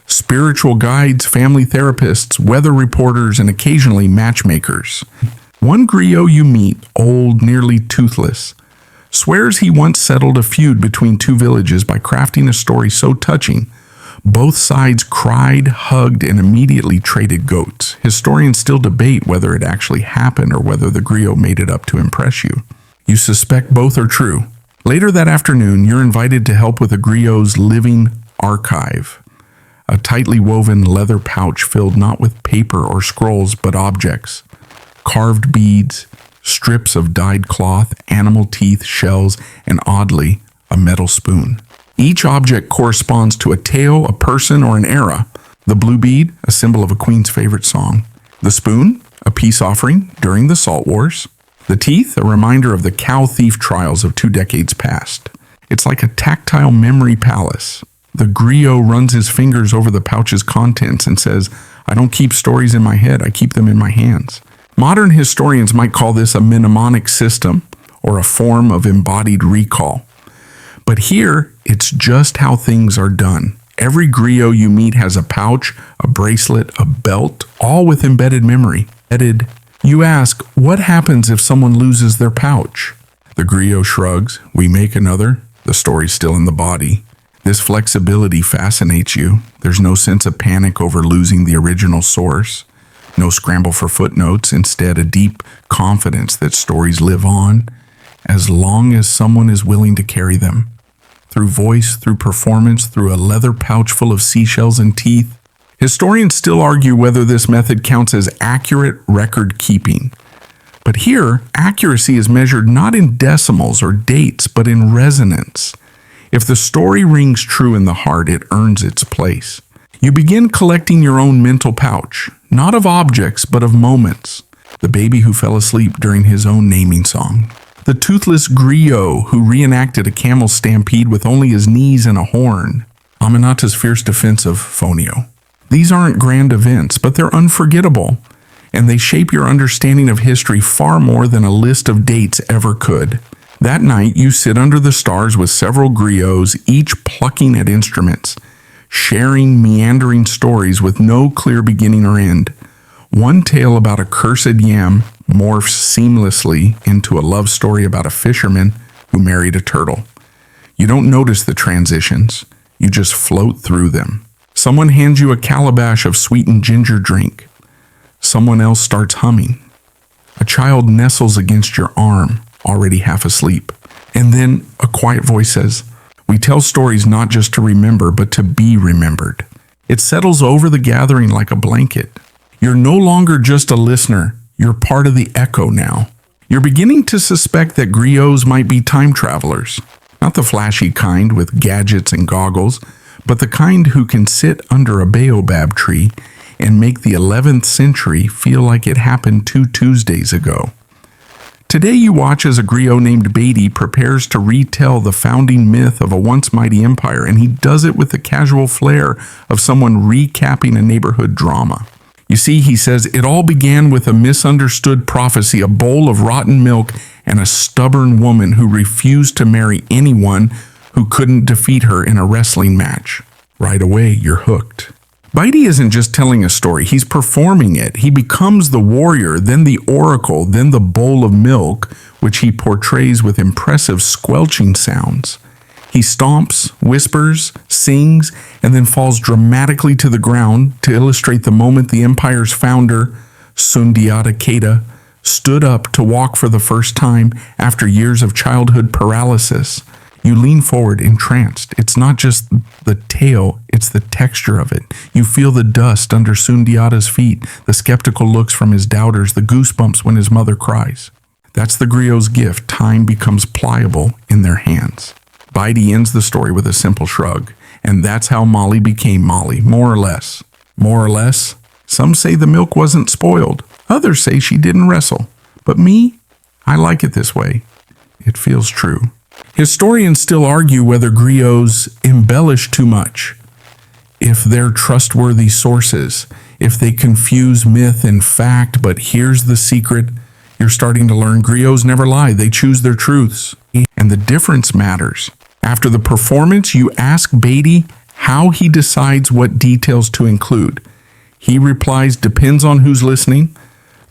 spiritual guides, family therapists, weather reporters, and occasionally matchmakers. One griot you meet, old, nearly toothless, swears he once settled a feud between 2 villages by crafting a story so touching, both sides cried, hugged, and immediately traded goats. Historians still debate whether it actually happened or whether the griot made it up to impress you. You suspect both are true. Later that afternoon, you're invited to help with a griot's living archive, a tightly woven leather pouch filled not with paper or scrolls, but objects. Carved beads, strips of dyed cloth, animal teeth, shells, and oddly, a metal spoon. Each object corresponds to a tale, a person, or an era. The blue bead, a symbol of a queen's favorite song. The spoon, a peace offering during the Salt Wars. The teeth, a reminder of the cow thief trials of 2 decades past. It's like a tactile memory palace. The griot runs his fingers over the pouch's contents and says, I don't keep stories in my head, I keep them in my hands. Modern historians might call this a mnemonic system or a form of embodied recall. But here, it's just how things are done. Every griot you meet has a pouch, a bracelet, a belt, all with embedded memory. You ask, what happens if someone loses their pouch? The griot shrugs. We make another. The story's still in the body. This flexibility fascinates you. There's no sense of panic over losing the original source. No scramble for footnotes, instead a deep confidence that stories live on as long as someone is willing to carry them. Through voice, through performance, through a leather pouch full of seashells and teeth. Historians still argue whether this method counts as accurate record keeping. But here, accuracy is measured not in decimals or dates, but in resonance. If the story rings true in the heart, it earns its place. You begin collecting your own mental pouch, not of objects, but of moments. The baby who fell asleep during his own naming song. The toothless griot who reenacted a camel stampede with only his knees and a horn. Aminata's fierce defense of Phonio. These aren't grand events, but they're unforgettable, and they shape your understanding of history far more than a list of dates ever could. That night, you sit under the stars with several griots, each plucking at instruments, sharing meandering stories with no clear beginning or end. One tale about a cursed yam morphs seamlessly into a love story about a fisherman who married a turtle. You don't notice the transitions, you just float through them. Someone hands you a calabash of sweetened ginger drink. Someone else starts humming. A child nestles against your arm, already half asleep. And then a quiet voice says, "We tell stories not just to remember, but to be remembered." It settles over the gathering like a blanket. You're no longer just a listener, you're part of the echo now. You're beginning to suspect that griots might be time travelers. Not the flashy kind with gadgets and goggles, but the kind who can sit under a baobab tree and make the 11th century feel like it happened 2 Tuesdays ago. Today you watch as a griot named Beatty prepares to retell the founding myth of a once mighty empire, and he does it with the casual flair of someone recapping a neighborhood drama. You see, he says, it all began with a misunderstood prophecy, a bowl of rotten milk, and a stubborn woman who refused to marry anyone who couldn't defeat her in a wrestling match. Right away, you're hooked. Beatty isn't just telling a story, he's performing it. He becomes the warrior, then the oracle, then the bowl of milk, which he portrays with impressive squelching sounds. He stomps, whispers, sings, and then falls dramatically to the ground to illustrate the moment the empire's founder, Sundiata Keita, stood up to walk for the first time after years of childhood paralysis. You lean forward entranced. It's not just the tale, it's the texture of it. You feel the dust under Sundiata's feet, the skeptical looks from his doubters, the goosebumps when his mother cries. That's the griot's gift. Time becomes pliable in their hands. Beatty ends the story with a simple shrug. And that's how Molly became Molly, more or less. More or less? Some say the milk wasn't spoiled. Others say she didn't wrestle. But me? I like it this way. It feels true. Historians still argue whether griots embellish too much, if they're trustworthy sources, if they confuse myth and fact, but here's the secret. You're starting to learn griots never lie. They choose their truths. And the difference matters. After the performance, you ask Beatty how he decides what details to include. He replies, depends on who's listening.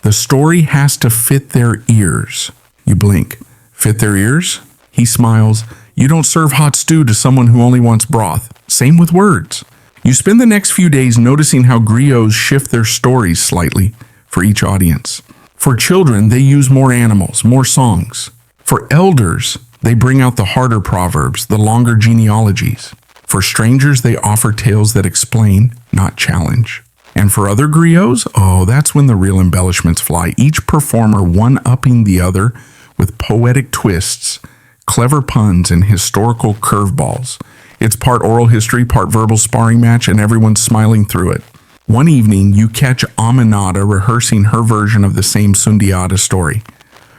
The story has to fit their ears. You blink. Fit their ears? He smiles. You don't serve hot stew to someone who only wants broth. Same with words. You spend the next few days noticing how griots shift their stories slightly for each audience. For children, they use more animals, more songs. For elders, they bring out the harder proverbs, the longer genealogies. For strangers, they offer tales that explain, not challenge. And for other griots, that's when the real embellishments fly. Each performer one-upping the other with poetic twists, clever puns, and historical curveballs. It's part oral history, part verbal sparring match, and everyone's smiling through it. One evening, you catch Aminata rehearsing her version of the same Sundiata story.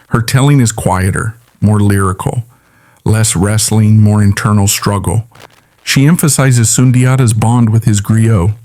Her telling is quieter, more lyrical, less wrestling, more internal struggle. She emphasizes Sundiata's bond with his griot,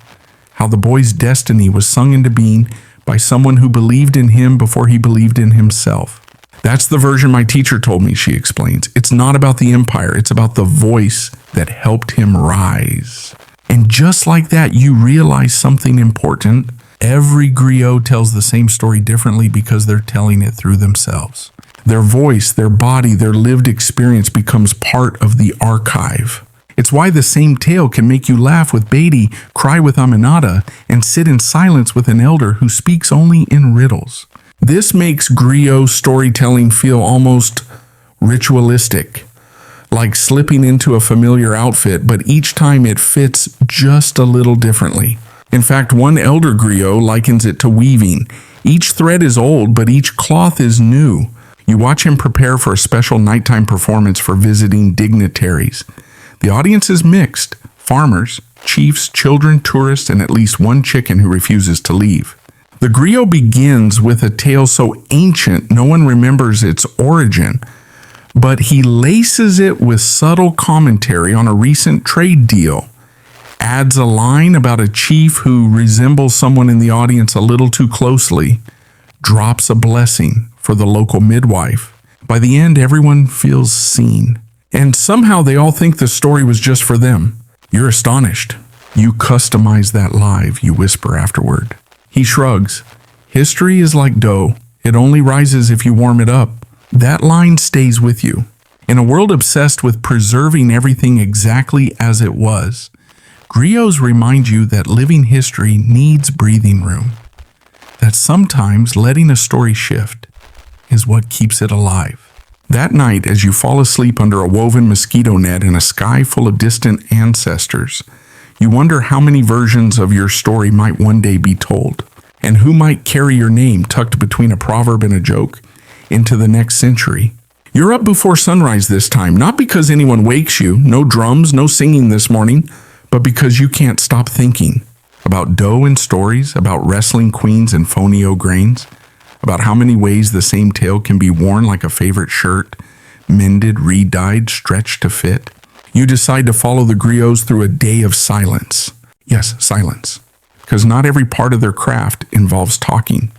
how the boy's destiny was sung into being by someone who believed in him before he believed in himself. That's the version my teacher told me, she explains. It's not about the empire, it's about the voice that helped him rise. And just like that, you realize something important. Every griot tells the same story differently because they're telling it through themselves. Their voice, their body, their lived experience becomes part of the archive. It's why the same tale can make you laugh with Beatty, cry with Aminata, and sit in silence with an elder who speaks only in riddles. This makes griot storytelling feel almost ritualistic, like slipping into a familiar outfit, but each time it fits just a little differently. In fact, one elder griot likens it to weaving. Each thread is old, but each cloth is new. You watch him prepare for a special nighttime performance for visiting dignitaries. The audience is mixed: farmers, chiefs, children, tourists, and at least one chicken who refuses to leave. The griot begins with a tale so ancient no one remembers its origin, but he laces it with subtle commentary on a recent trade deal, adds a line about a chief who resembles someone in the audience a little too closely, drops a blessing for the local midwife. By the end, everyone feels seen. And somehow they all think the story was just for them. You're astonished. You customize that live, you whisper afterward. He shrugs. History is like dough. It only rises if you warm it up. That line stays with you. In a world obsessed with preserving everything exactly as it was, griots remind you that living history needs breathing room. That sometimes letting a story shift is what keeps it alive. That night, as you fall asleep under a woven mosquito net in a sky full of distant ancestors, you wonder how many versions of your story might one day be told, and who might carry your name tucked between a proverb and a joke into the next century. You're up before sunrise this time, not because anyone wakes you, no drums, no singing this morning, but because you can't stop thinking about dough and stories, about wrestling queens and fonio grains, about how many ways the same tale can be worn like a favorite shirt, mended, re-dyed, stretched to fit. You decide to follow the griots through a day of silence. Yes, silence. Because not every part of their craft involves talking.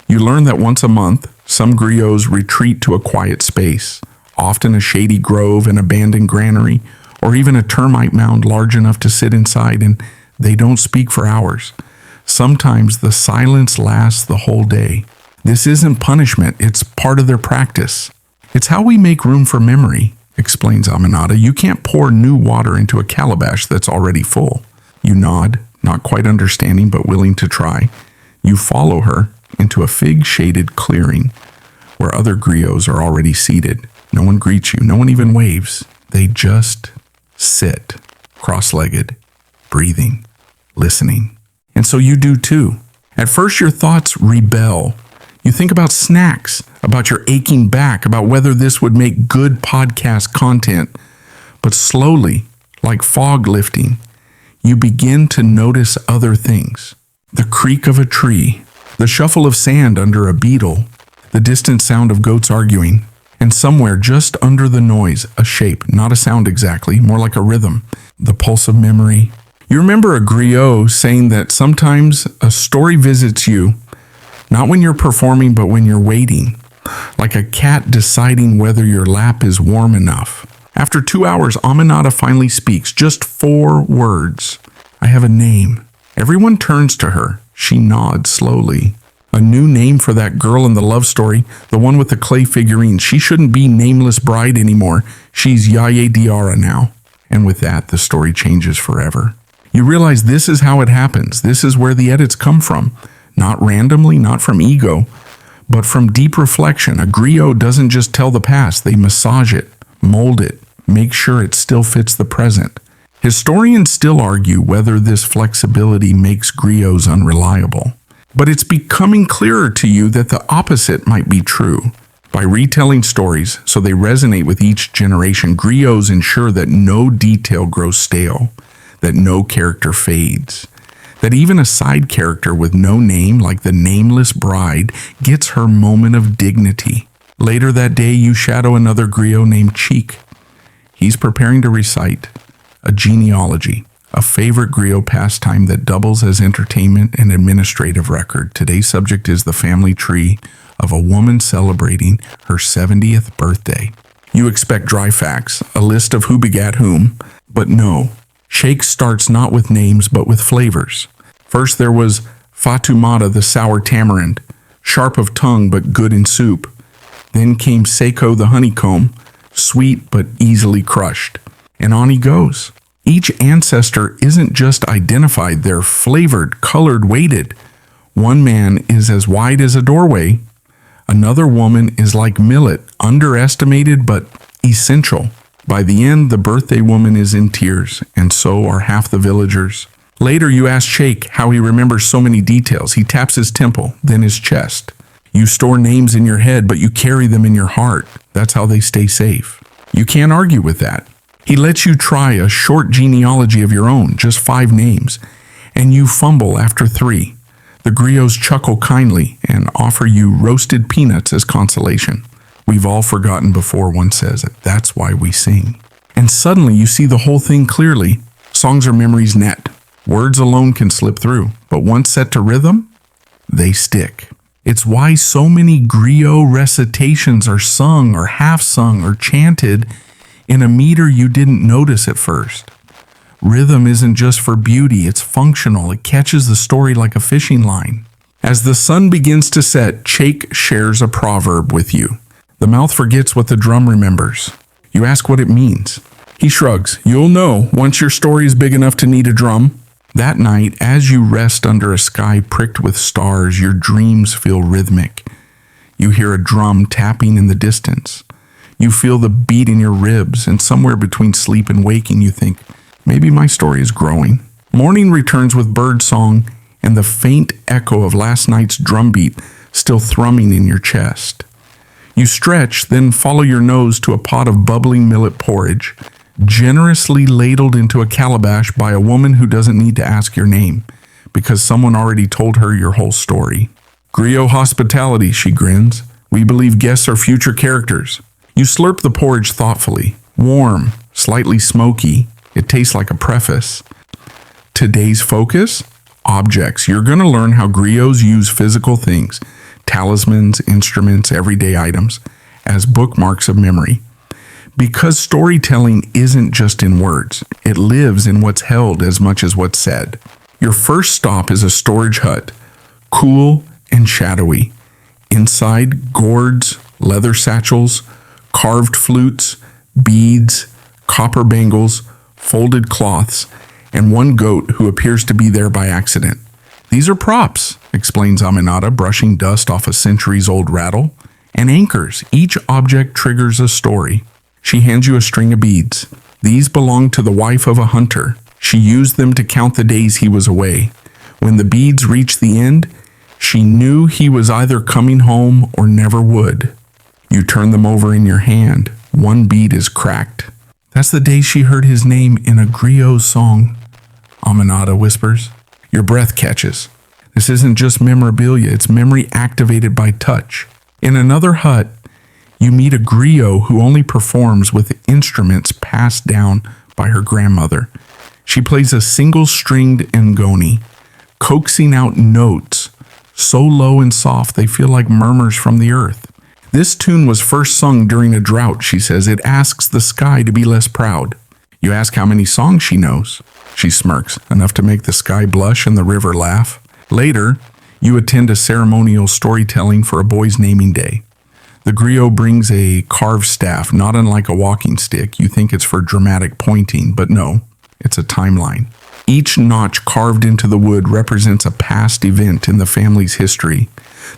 You learn that once a month, some griots retreat to a quiet space, often a shady grove, an abandoned granary, or even a termite mound large enough to sit inside, and they don't speak for hours. Sometimes the silence lasts the whole day. This isn't punishment, it's part of their practice. It's how we make room for memory, explains Aminata. You can't pour new water into a calabash that's already full. You nod, not quite understanding but willing to try. You follow her into a fig-shaded clearing where other griots are already seated. No one greets you, no one even waves. They just sit, cross-legged, breathing, listening. And so you do too. At first your thoughts rebel. You think about snacks, about your aching back, about whether this would make good podcast content. But slowly, like fog lifting, you begin to notice other things. The creak of a tree, the shuffle of sand under a beetle, the distant sound of goats arguing, and somewhere just under the noise, a shape, not a sound exactly, more like a rhythm, the pulse of memory. You remember a griot saying that sometimes a story visits you, not when you're performing, but when you're waiting, like a cat deciding whether your lap is warm enough. After 2 hours, Aminata finally speaks, just 4 words. I have a name. Everyone turns to her. She nods slowly. A new name for that girl in the love story, the one with the clay figurine. She shouldn't be Nameless Bride anymore. She's Yaye Diara now. And with that, the story changes forever. You realize this is how it happens. This is where the edits come from. Not randomly, not from ego, but from deep reflection. A griot doesn't just tell the past. They massage it, mold it, make sure it still fits the present. Historians still argue whether this flexibility makes griots unreliable. But it's becoming clearer to you that the opposite might be true. By retelling stories so they resonate with each generation, griots ensure that no detail grows stale, that no character fades, that even a side character with no name, like the Nameless Bride, gets her moment of dignity. Later that day, you shadow another griot named Cheek. He's preparing to recite a genealogy, a favorite griot pastime that doubles as entertainment and administrative record. Today's subject is the family tree of a woman celebrating her 70th birthday. You expect dry facts, a list of who begat whom, but no. Sheikh starts not with names but with flavors. First there was Fatumata the sour tamarind, sharp of tongue but good in soup. Then came Seiko the honeycomb, sweet but easily crushed. And on he goes. Each ancestor isn't just identified, they're flavored, colored, weighted. One man is as wide as a doorway. Another woman is like millet, underestimated but essential. By the end, the birthday woman is in tears, and so are half the villagers. Later, you ask Shake how he remembers so many details. He taps his temple, then his chest. You store names in your head, but you carry them in your heart. That's how they stay safe. You can't argue with that. He lets you try a short genealogy of your own, just 5 names, and you fumble after 3. The griots chuckle kindly and offer you roasted peanuts as consolation. We've all forgotten before, one says. That's why we sing. And suddenly you see the whole thing clearly. Songs are memory's net. Words alone can slip through, but once set to rhythm, they stick. It's why so many griot recitations are sung or half sung or chanted in a meter you didn't notice at first. Rhythm isn't just for beauty, it's functional. It catches the story like a fishing line. As the sun begins to set, Chake shares a proverb with you. The mouth forgets what the drum remembers. You ask what it means. He shrugs. You'll know once your story is big enough to need a drum. That night, as you rest under a sky pricked with stars, your dreams feel rhythmic. You hear a drum tapping in the distance. You feel the beat in your ribs, and somewhere between sleep and waking, you think, maybe my story is growing. Morning returns with bird song and the faint echo of last night's drumbeat still thrumming in your chest. You stretch, then follow your nose to a pot of bubbling millet porridge, generously ladled into a calabash by a woman who doesn't need to ask your name, because someone already told her your whole story. Griot hospitality, she grins. We believe guests are future characters. You slurp the porridge thoughtfully. Warm, slightly smoky. It tastes like a preface. Today's focus? Objects. You're going to learn how griots use physical things, talismans, instruments, everyday items, as bookmarks of memory. Because storytelling isn't just in words, it lives in what's held as much as what's said. Your first stop is a storage hut, cool and shadowy. Inside, gourds, leather satchels, carved flutes, beads, copper bangles, folded cloths, and one goat who appears to be there by accident. These are props, explains Aminata, brushing dust off a centuries-old rattle, and anchors. Each object triggers a story. She hands you a string of beads. These belong to the wife of a hunter. She used them to count the days he was away. When the beads reached the end, she knew he was either coming home or never would. You turn them over in your hand. One bead is cracked. That's the day she heard his name in a griot song, Aminata whispers. Your breath catches. This isn't just memorabilia, it's memory activated by touch. In another hut, you meet a griot who only performs with instruments passed down by her grandmother. She plays a single-stringed ngoni, coaxing out notes so low and soft they feel like murmurs from the earth. This tune was first sung during a drought, she says. It asks the sky to be less proud. You ask how many songs she knows. She smirks, enough to make the sky blush and the river laugh. Later, you attend a ceremonial storytelling for a boy's naming day. The griot brings a carved staff, not unlike a walking stick. You think it's for dramatic pointing, but no, it's a timeline. Each notch carved into the wood represents a past event in the family's history.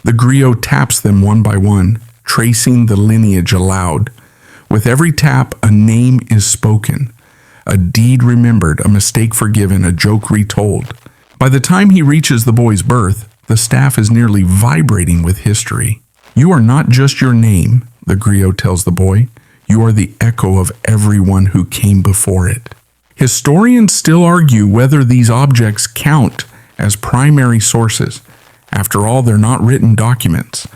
The griot taps them one by one, tracing the lineage aloud. With every tap, a name is spoken, a deed remembered, a mistake forgiven, a joke retold. By the time he reaches the boy's birth, the staff is nearly vibrating with history. You are not just your name, the griot tells the boy. You are the echo of everyone who came before it. Historians still argue whether these objects count as primary sources. After all, they're not written documents.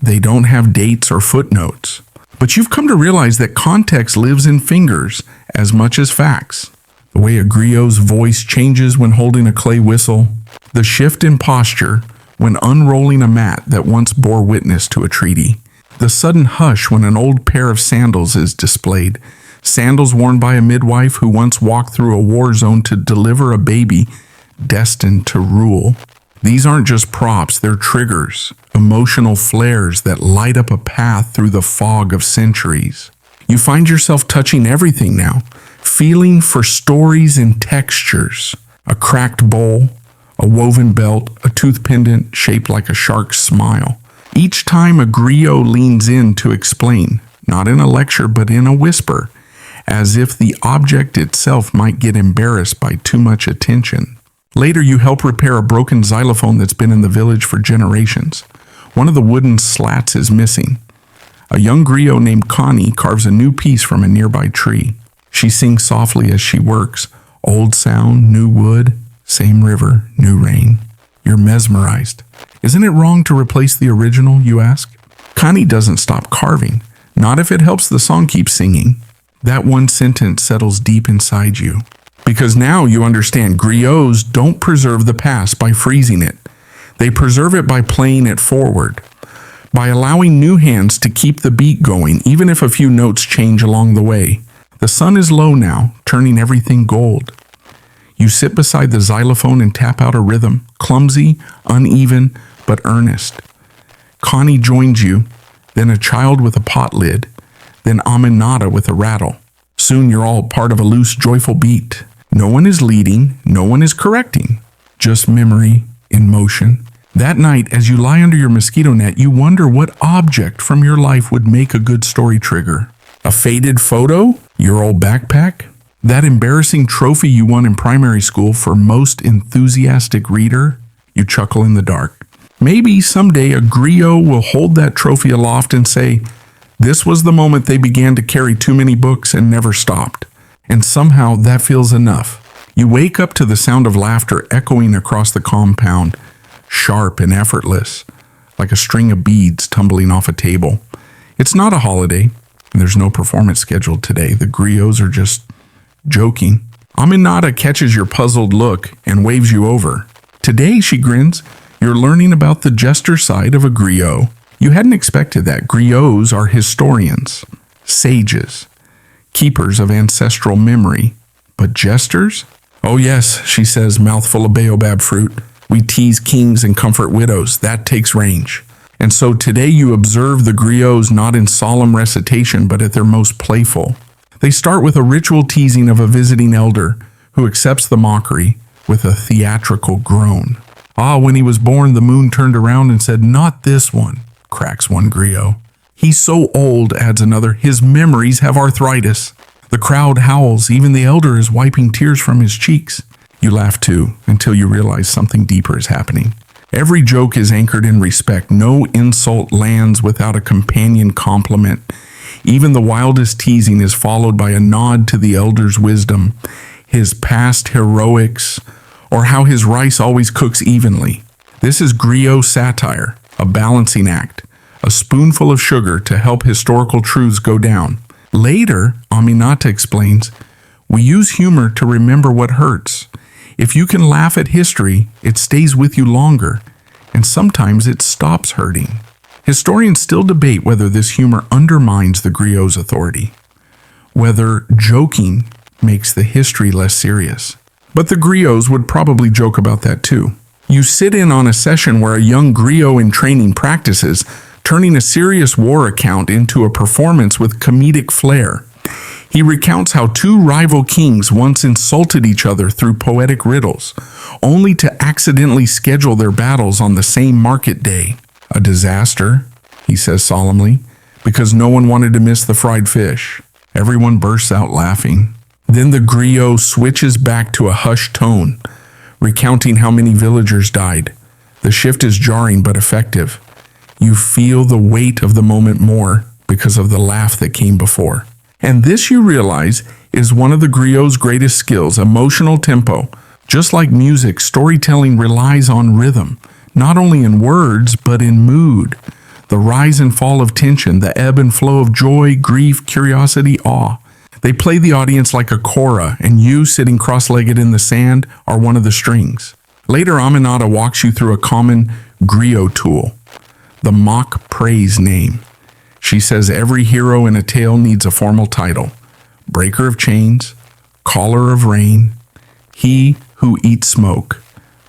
They don't have dates or footnotes. But you've come to realize that context lives in fingers as much as facts. The way a griot's voice changes when holding a clay whistle, the shift in posture when unrolling a mat that once bore witness to a treaty, the sudden hush when an old pair of sandals is displayed, sandals worn by a midwife who once walked through a war zone to deliver a baby destined to rule. These aren't just props, they're triggers, emotional flares that light up a path through the fog of centuries. You find yourself touching everything now, feeling for stories and textures. A cracked bowl, a woven belt, a tooth pendant shaped like a shark's smile. Each time a griot leans in to explain, not in a lecture but in a whisper, as if the object itself might get embarrassed by too much attention. Later, you help repair a broken xylophone that's been in the village for generations. One of the wooden slats is missing. A young griot named Connie carves a new piece from a nearby tree. She sings softly as she works. Old sound, new wood, same river, new rain. You're mesmerized. Isn't it wrong to replace the original, you ask? Connie doesn't stop carving. Not if it helps the song keep singing. That one sentence settles deep inside you. Because now you understand griots don't preserve the past by freezing it. They preserve it by playing it forward, by allowing new hands to keep the beat going, even if a few notes change along the way. The sun is low now, turning everything gold. You sit beside the xylophone and tap out a rhythm, clumsy, uneven, but earnest. Connie joins you, then a child with a pot lid, then Aminata with a rattle. Soon you're all part of a loose, joyful beat. No one is leading, no one is correcting, just memory in motion. That night, as you lie under your mosquito net, you wonder what object from your life would make a good story trigger. A faded photo? Your old backpack? That embarrassing trophy you won in primary school for most enthusiastic reader? You chuckle in the dark. Maybe someday a griot will hold that trophy aloft and say, this was the moment they began to carry too many books and never stopped. And somehow that feels enough. You wake up to the sound of laughter echoing across the compound, sharp and effortless, like a string of beads tumbling off a table. It's not a holiday, and there's no performance scheduled today. The griots are just joking. Aminata catches your puzzled look and waves you over. Today, she grins, you're learning about the jester side of a griot. You hadn't expected that. Griots are historians, sages, keepers of ancestral memory. But jesters? Oh yes, she says, mouthful of baobab fruit. We tease kings and comfort widows. That takes range. And so today you observe the griots not in solemn recitation, but at their most playful. They start with a ritual teasing of a visiting elder who accepts the mockery with a theatrical groan. Ah, when he was born, the moon turned around and said, not this one, cracks one griot. He's so old, adds another, his memories have arthritis. The crowd howls, even the elder is wiping tears from his cheeks. You laugh too, until you realize something deeper is happening. Every joke is anchored in respect. No insult lands without a companion compliment. Even the wildest teasing is followed by a nod to the elder's wisdom, his past heroics, or how his rice always cooks evenly. This is griot satire, a balancing act, a spoonful of sugar to help historical truths go down. Later, Aminata explains, we use humor to remember what hurts. If you can laugh at history, it stays with you longer, and sometimes it stops hurting. Historians still debate whether this humor undermines the griot's authority, whether joking makes the history less serious. But the griots would probably joke about that too. You sit in on a session where a young griot in training practices, turning a serious war account into a performance with comedic flair. He recounts how two rival kings once insulted each other through poetic riddles, only to accidentally schedule their battles on the same market day. A disaster, he says solemnly, because no one wanted to miss the fried fish. Everyone bursts out laughing. Then the griot switches back to a hushed tone, recounting how many villagers died. The shift is jarring but effective. You feel the weight of the moment more because of the laugh that came before. And this, you realize, is one of the griot's greatest skills, emotional tempo. Just like music, storytelling relies on rhythm, not only in words, but in mood. The rise and fall of tension, the ebb and flow of joy, grief, curiosity, awe. They play the audience like a kora, and you, sitting cross-legged in the sand, are one of the strings. Later, Aminata walks you through a common griot tool, the mock praise name. She says every hero in a tale needs a formal title. Breaker of chains, caller of rain, he who eats smoke,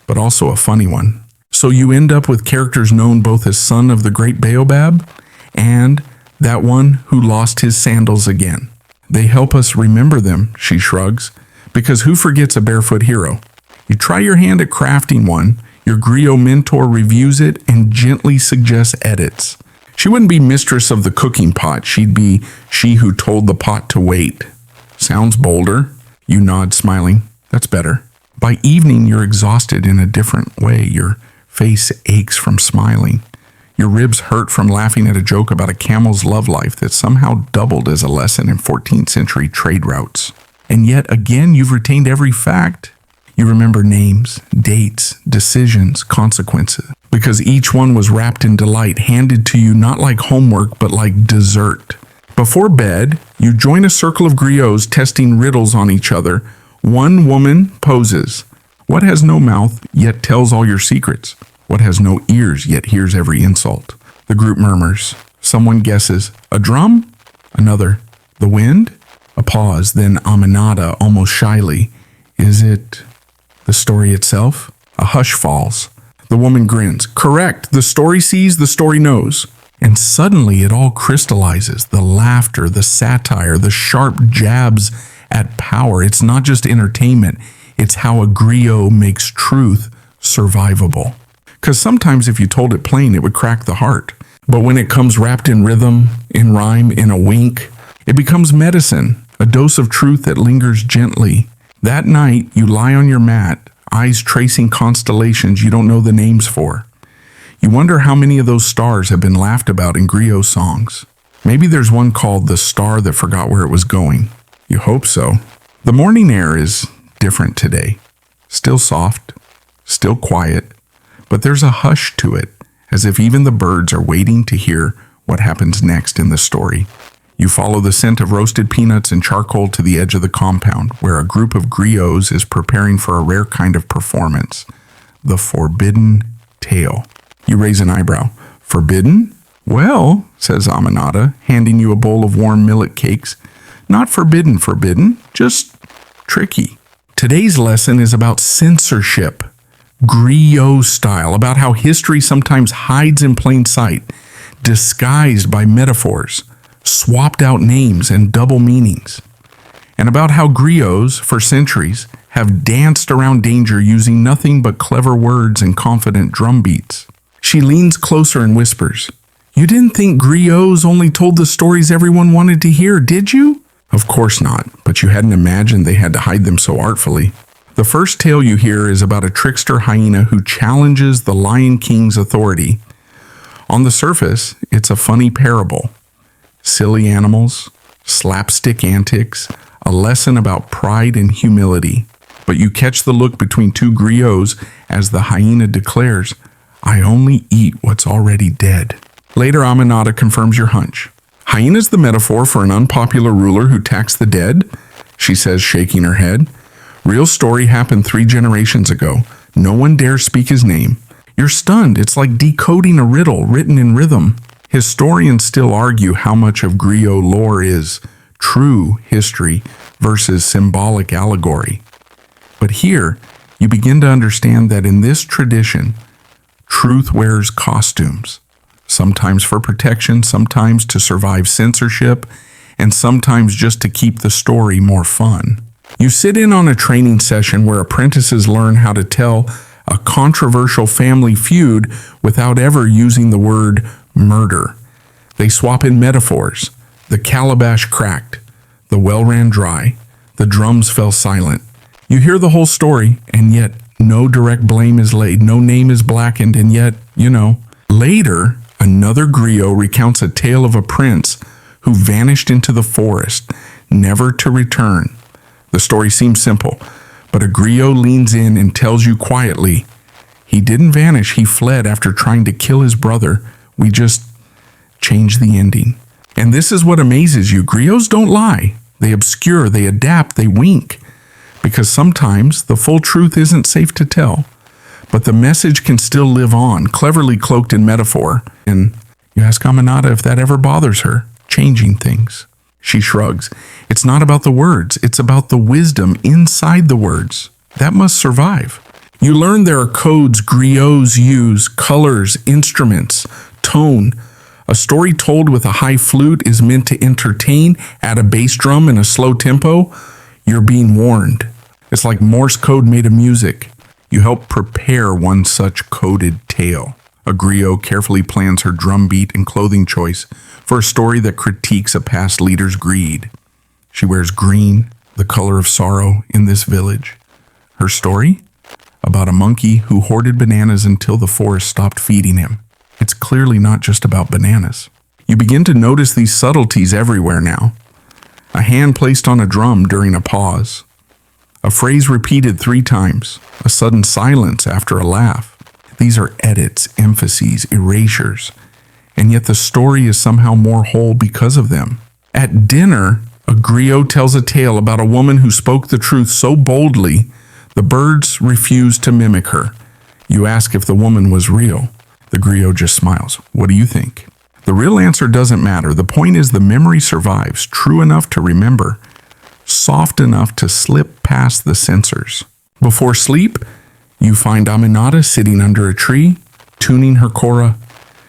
but also a funny one. So you end up with characters known both as son of the great baobab and that one who lost his sandals again. They help us remember them, she shrugs, because who forgets a barefoot hero? You try your hand at crafting one, your griot mentor reviews it and gently suggests edits. She wouldn't be mistress of the cooking pot, she'd be she who told the pot to wait. Sounds bolder. You nod, smiling. That's better. By evening, you're exhausted in a different way. Your face aches from smiling. Your ribs hurt from laughing at a joke about a camel's love life that somehow doubled as a lesson in 14th century trade routes. And yet again, you've retained every fact. You remember names, dates, decisions, consequences, because each one was wrapped in delight, handed to you not like homework, but like dessert. Before bed, you join a circle of griots testing riddles on each other. One woman poses. What has no mouth, yet tells all your secrets? What has no ears, yet hears every insult? The group murmurs. Someone guesses. A drum? Another. The wind? A pause, then Aminata, almost shyly. Is it the story itself? A hush falls. The woman grins. Correct. The story sees, the story knows. And suddenly it all crystallizes. The laughter, the satire, the sharp jabs at power. It's not just entertainment. It's how a griot makes truth survivable. Because sometimes if you told it plain, it would crack the heart. But when it comes wrapped in rhythm, in rhyme, in a wink, it becomes medicine, a dose of truth that lingers gently. That night, you lie on your mat, eyes tracing constellations you don't know the names for. You wonder how many of those stars have been laughed about in griot songs. Maybe there's one called The Star That Forgot Where It Was Going. You hope so. The morning air is different today. Still soft, still quiet, but there's a hush to it, as if even the birds are waiting to hear what happens next in the story. You follow the scent of roasted peanuts and charcoal to the edge of the compound, where a group of griots is preparing for a rare kind of performance, the forbidden tale. You raise an eyebrow. Forbidden? Well, says Aminata, handing you a bowl of warm millet cakes. Not forbidden, just tricky. Today's lesson is about censorship, griot style, about how history sometimes hides in plain sight, disguised by metaphors, swapped out names and double meanings, and about how griots, for centuries, have danced around danger using nothing but clever words and confident drum beats. She leans closer and whispers, You didn't think griots only told the stories everyone wanted to hear, did you? Of course not, but you hadn't imagined they had to hide them so artfully. The first tale you hear is about a trickster hyena who challenges the Lion King's authority. On the surface, it's a funny parable. Silly animals, slapstick antics, a lesson about pride and humility. But you catch the look between two griots as the hyena declares, I only eat what's already dead. Later, Aminata confirms your hunch. Hyena's the metaphor for an unpopular ruler who taxed the dead, she says, shaking her head. Real story happened 3 generations ago. No one dares speak his name. You're stunned. It's like decoding a riddle written in rhythm. Historians still argue how much of griot lore is true history versus symbolic allegory. But here, you begin to understand that in this tradition, truth wears costumes, sometimes for protection, sometimes to survive censorship, and sometimes just to keep the story more fun. You sit in on a training session where apprentices learn how to tell a controversial family feud without ever using the word murder. They swap in metaphors. The calabash cracked, the well ran dry, the drums fell silent. You hear the whole story, and yet no direct blame is laid, no name is blackened, and yet, Later, another griot recounts a tale of a prince who vanished into the forest, never to return. The story seems simple, but a griot leans in and tells you quietly, he didn't vanish, he fled after trying to kill his brother. We just changed the ending. And this is what amazes you. Griots don't lie. They obscure, they adapt, they wink. Because sometimes the full truth isn't safe to tell, but the message can still live on, cleverly cloaked in metaphor. And you ask Aminata if that ever bothers her, changing things. She shrugs. It's not about the words, it's about the wisdom inside the words. That must survive. You learn there are codes griots use, colors, instruments, tone. A story told with a high flute is meant to entertain, add a bass drum in a slow tempo. You're being warned. It's like Morse code made of music. You help prepare one such coded tale. A griot carefully plans her drum beat and clothing choice for a story that critiques a past leader's greed. She wears green, the color of sorrow in this village. Her story? About a monkey who hoarded bananas until the forest stopped feeding him. It's clearly not just about bananas. You begin to notice these subtleties everywhere now. A hand placed on a drum during a pause. A phrase repeated 3 times. A sudden silence after a laugh. These are edits, emphases, erasures. And yet the story is somehow more whole because of them. At dinner, a griot tells a tale about a woman who spoke the truth so boldly, the birds refused to mimic her. You ask if the woman was real. The griot just smiles. What do you think? The real answer doesn't matter. The point is the memory survives, true enough to remember, soft enough to slip past the censors. Before sleep, you find Aminata sitting under a tree, tuning her kora.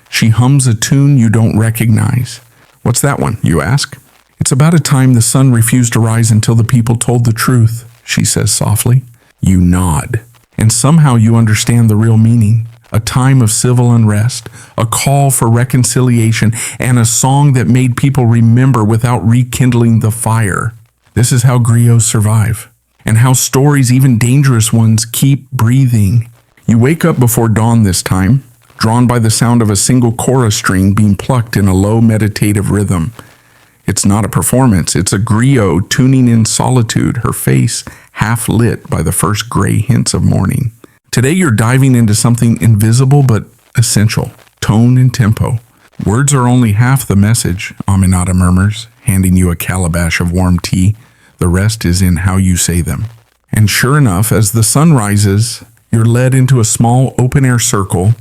She hums a tune you don't recognize. What's that one, you ask? It's about a time the sun refused to rise until the people told the truth, she says softly. You nod, and somehow you understand the real meaning. A time of civil unrest, a call for reconciliation, and a song that made people remember without rekindling the fire. This is how griots survive, and how stories, even dangerous ones, keep breathing. You wake up before dawn this time, drawn by the sound of a single kora string being plucked in a low meditative rhythm. It's not a performance, it's a griot tuning in solitude, her face half lit by the first gray hints of morning. Today you're diving into something invisible but essential, tone and tempo. Words are only half the message, Aminata murmurs, handing you a calabash of warm tea. The rest is in how you say them. And sure enough, as the sun rises, you're led into a small open-air circle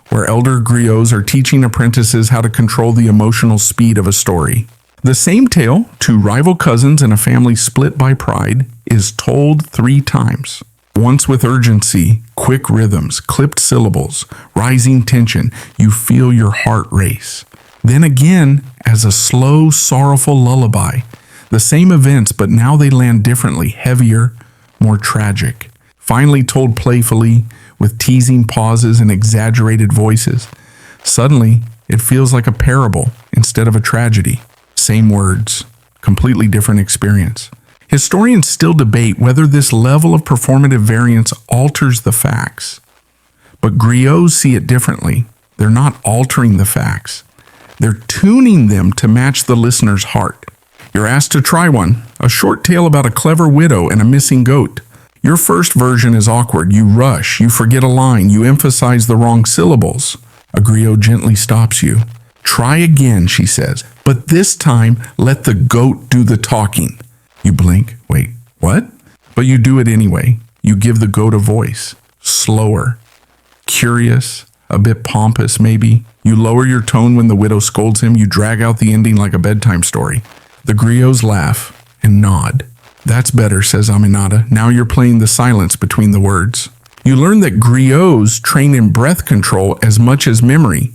where elder griots are teaching apprentices how to control the emotional speed of a story. The same tale, 2 rival cousins and a family split by pride, is told 3 times. Once with urgency, quick rhythms, clipped syllables, rising tension, you feel your heart race. Then again, as a slow, sorrowful lullaby. The same events, but now they land differently, heavier, more tragic. Finally told playfully, with teasing pauses and exaggerated voices. Suddenly, it feels like a parable instead of a tragedy. Same words, completely different experience. Historians still debate whether this level of performative variance alters the facts. But griots see it differently. They're not altering the facts. They're tuning them to match the listener's heart. You're asked to try one, a short tale about a clever widow and a missing goat. Your first version is awkward. You rush, you forget a line, you emphasize the wrong syllables. A griot gently stops you. Try again, she says, but this time let the goat do the talking. You blink. Wait, what? But you do it anyway. You give the goat a voice. Slower. Curious. A bit pompous, maybe. You lower your tone when the widow scolds him. You drag out the ending like a bedtime story. The griots laugh and nod. That's better, says Aminata. Now you're playing the silence between the words. You learn that griots train in breath control as much as memory.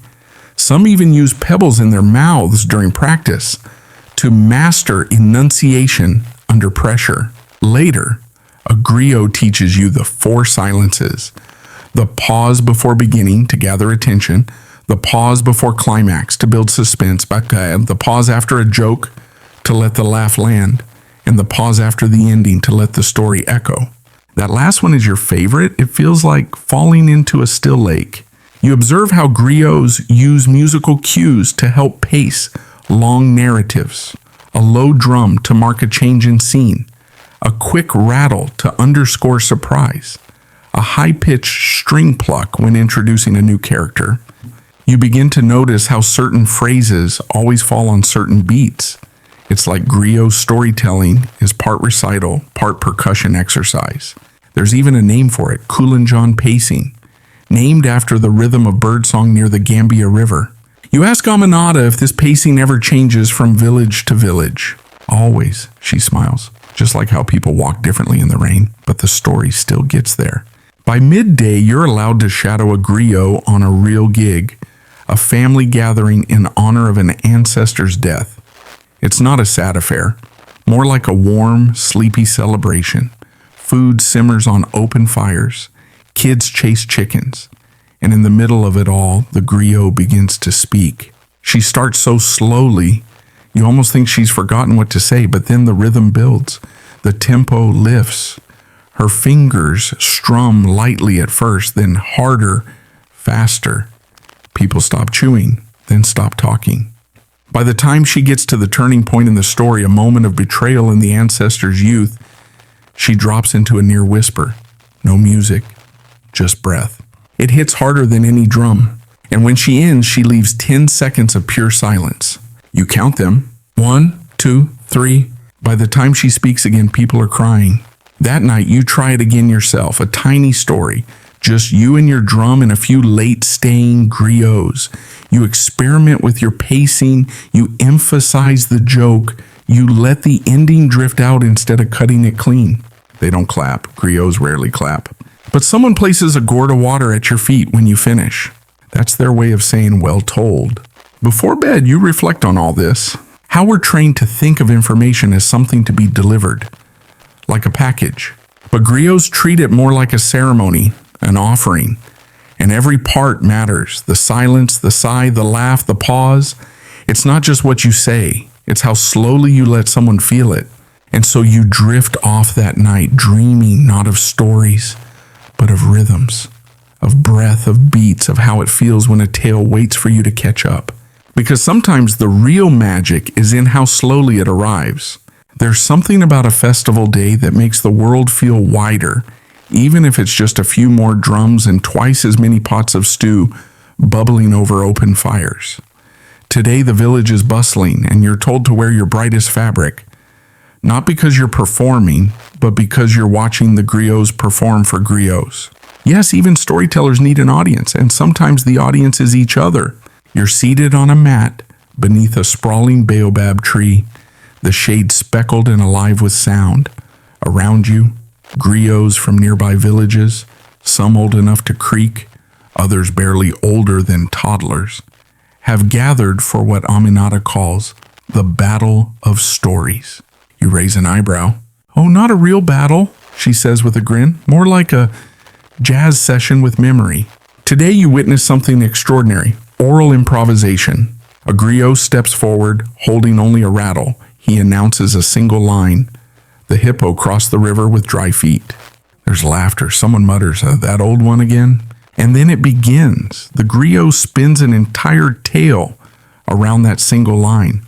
Some even use pebbles in their mouths during practice to master enunciation under pressure. Later, a griot teaches you the 4 silences. The pause before beginning to gather attention, the pause before climax to build suspense, the pause after a joke to let the laugh land, and the pause after the ending to let the story echo. That last one is your favorite. It feels like falling into a still lake. You observe how griots use musical cues to help pace long narratives. A low drum to mark a change in scene, a quick rattle to underscore surprise, a high-pitched string pluck when introducing a new character. You begin to notice how certain phrases always fall on certain beats. It's like griot storytelling is part recital, part percussion exercise. There's even a name for it, Kulanjan pacing, named after the rhythm of birdsong near the Gambia River. You ask Aminata if this pacing ever changes from village to village. Always, she smiles, just like how people walk differently in the rain, but the story still gets there. By midday, you're allowed to shadow a griot on a real gig, a family gathering in honor of an ancestor's death. It's not a sad affair, more like a warm, sleepy celebration. Food simmers on open fires, kids chase chickens. And in the middle of it all, the griot begins to speak. She starts so slowly, you almost think she's forgotten what to say, but then the rhythm builds. The tempo lifts. Her fingers strum lightly at first, then harder, faster. People stop chewing, then stop talking. By the time she gets to the turning point in the story, a moment of betrayal in the ancestor's youth, she drops into a near whisper. No music, just breath. It hits harder than any drum. And when she ends, she leaves 10 seconds of pure silence. You count them. 1, 2, 3. By the time she speaks again, people are crying. That night, you try it again yourself, a tiny story. Just you and your drum and a few late-staying griots. You experiment with your pacing. You emphasize the joke. You let the ending drift out instead of cutting it clean. They don't clap. Griots rarely clap. But someone places a gourd of water at your feet when you finish. That's their way of saying well told. Before bed, you reflect on all this. How we're trained to think of information as something to be delivered, like a package. But griots treat it more like a ceremony, an offering. And every part matters. The silence, the sigh, the laugh, the pause. It's not just what you say. It's how slowly you let someone feel it. And so you drift off that night, dreaming not of stories, but of rhythms, of breath, of beats, of how it feels when a tale waits for you to catch up. Because sometimes the real magic is in how slowly it arrives. There's something about a festival day that makes the world feel wider, even if it's just a few more drums and twice as many pots of stew bubbling over open fires. Today the village is bustling and you're told to wear your brightest fabric, not because you're performing, but because you're watching the griots perform for griots. Yes, even storytellers need an audience, and sometimes the audience is each other. You're seated on a mat beneath a sprawling baobab tree, the shade speckled and alive with sound. Around you, griots from nearby villages, some old enough to creak, others barely older than toddlers, have gathered for what Aminata calls the Battle of Stories. You raise an eyebrow. Oh, not a real battle, she says with a grin, more like a jazz session with memory. Today you witness something extraordinary. Oral improvisation. A griot steps forward, holding only a rattle. He announces a single line. The hippo crossed the river with dry feet. There's laughter. Someone mutters, that old one again? And then it begins. The griot spins an entire tale around that single line.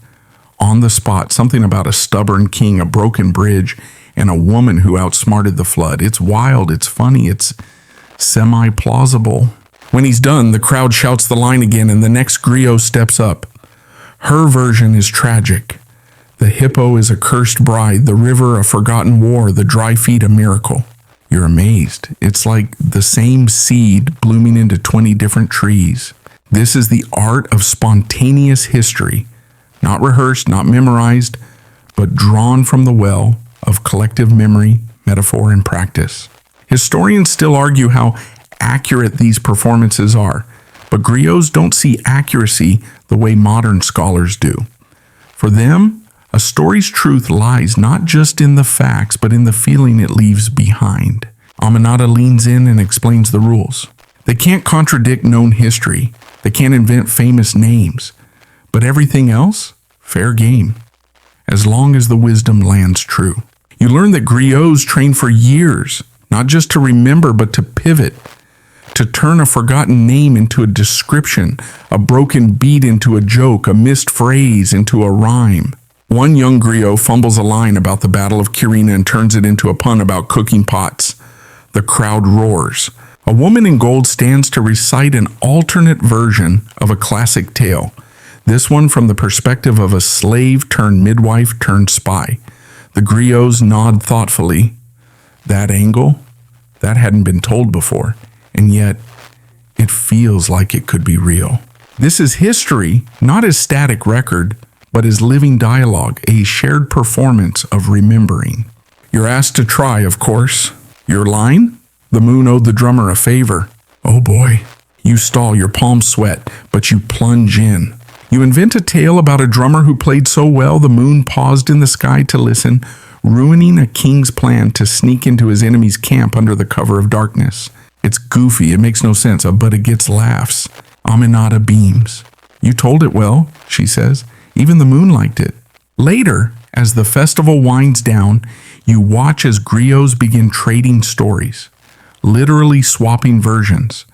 On the spot, something about a stubborn king, a broken bridge, and a woman who outsmarted the flood. It's wild, it's funny, it's semi-plausible. When he's done, the crowd shouts the line again, and the next griot steps up. Her version is tragic. The hippo is a cursed bride, the river a forgotten war, the dry feet a miracle. You're amazed. It's like the same seed blooming into 20 different trees. This is the art of spontaneous history, not rehearsed, not memorized, but drawn from the well of collective memory, metaphor, and practice. Historians still argue how accurate these performances are, but griots don't see accuracy the way modern scholars do. For them, a story's truth lies not just in the facts, but in the feeling it leaves behind. Aminata leans in and explains the rules. They can't contradict known history. They can't invent famous names. But everything else, fair game, as long as the wisdom lands true. You learn that griots train for years, not just to remember, but to pivot, to turn a forgotten name into a description, a broken beat into a joke, a missed phrase into a rhyme. One young griot fumbles a line about the Battle of Kirina and turns it into a pun about cooking pots. The crowd roars. A woman in gold stands to recite an alternate version of a classic tale, this one from the perspective of a slave turned midwife turned spy. The griots nod thoughtfully. That angle? That hadn't been told before, and yet it feels like it could be real. This is history, not as static record, but as living dialogue, a shared performance of remembering. You're asked to try, of course. Your line? The moon owed the drummer a favor. Oh boy. You stall, your palms sweat, but you plunge in. You invent a tale about a drummer who played so well the moon paused in the sky to listen, ruining a king's plan to sneak into his enemy's camp under the cover of darkness. It's goofy, it makes no sense, but it gets laughs. Aminata beams. You told it well, she says. Even the moon liked it. Later, as the festival winds down, You watch as griots begin trading stories, literally swapping versions,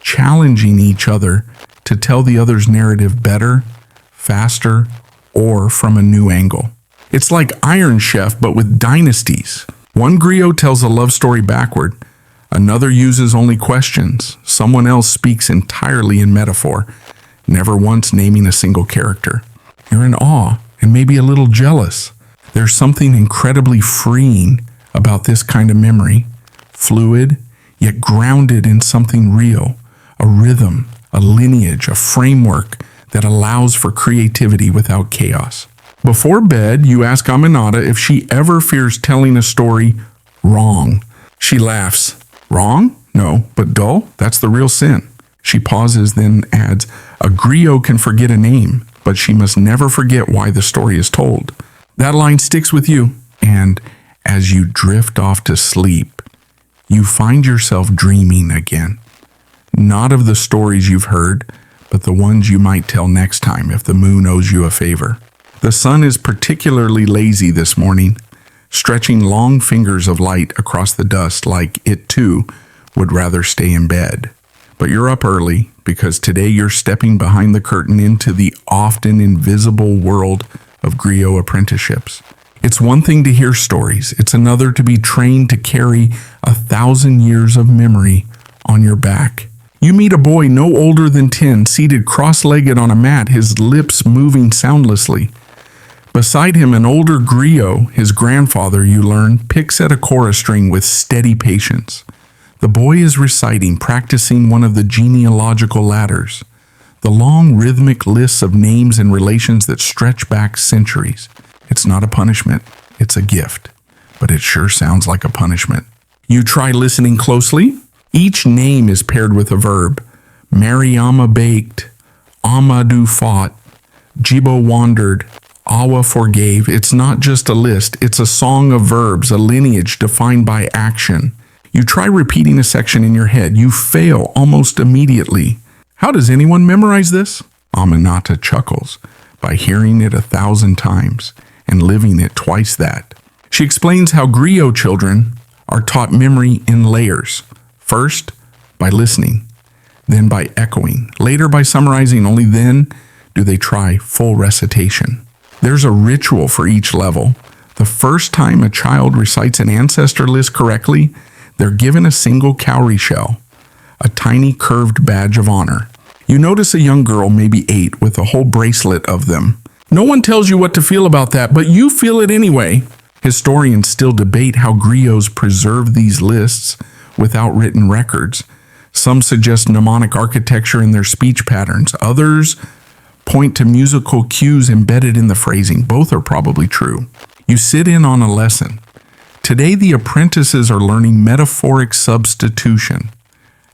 challenging each other to tell the other's narrative better, faster, or from a new angle. It's like Iron Chef, but with dynasties. One griot tells a love story backward, another uses only questions, someone else speaks entirely in metaphor, never once naming a single character. You're in awe and maybe a little jealous. There's something incredibly freeing about this kind of memory, fluid, yet grounded in something real, a rhythm, a lineage, a framework that allows for creativity without chaos. Before bed, you ask Aminata if she ever fears telling a story wrong. She laughs. Wrong? No, but dull? That's the real sin. She pauses, then adds, a griot can forget a name, but she must never forget why the story is told. That line sticks with you, and as you drift off to sleep, you find yourself dreaming again. Not of the stories you've heard, but the ones you might tell next time if the moon owes you a favor. The sun is particularly lazy this morning, stretching long fingers of light across the dust like it too would rather stay in bed. But you're up early because today you're stepping behind the curtain into the often invisible world of griot apprenticeships. It's one thing to hear stories, it's another to be trained to carry 1,000 years of memory on your back. You meet a boy no older than 10, seated cross-legged on a mat, his lips moving soundlessly. Beside him, an older griot, his grandfather, you learn, picks at a chorus string with steady patience. The boy is reciting, practicing one of the genealogical ladders, the long rhythmic lists of names and relations that stretch back centuries. It's not a punishment, it's a gift, but it sure sounds like a punishment. You try listening closely. Each name is paired with a verb. Mariama baked, Amadou fought, Jibo wandered, Awa forgave. It's not just a list, it's a song of verbs, a lineage defined by action. You try repeating a section in your head. You fail almost immediately. How does anyone memorize this? Aminata chuckles by hearing it 1,000 times and living it twice that. She explains how griot children are taught memory in layers. First, by listening, then by echoing, later by summarizing, only then do they try full recitation. There's a ritual for each level. The first time a child recites an ancestor list correctly, they're given a single cowrie shell, a tiny curved badge of honor. You notice a young girl, maybe 8, with a whole bracelet of them. No one tells you what to feel about that, but you feel it anyway. Historians still debate how griots preserve these lists without written records. Some suggest mnemonic architecture in their speech patterns. Others point to musical cues embedded in the phrasing. Both are probably true. You sit in on a lesson. Today, the apprentices are learning metaphoric substitution,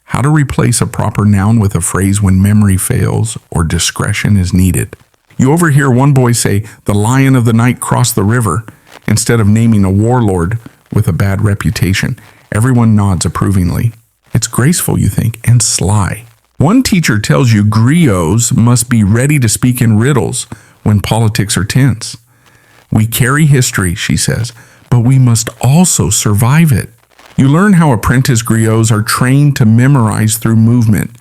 how to replace a proper noun with a phrase when memory fails or discretion is needed. You overhear one boy say, "The lion of the night crossed the river," instead of naming a warlord with a bad reputation. Everyone nods approvingly. It's graceful, you think, and sly. One teacher tells you griots must be ready to speak in riddles when politics are tense. We carry history, she says, but we must also survive it. You learn how apprentice griots are trained to memorize through movement,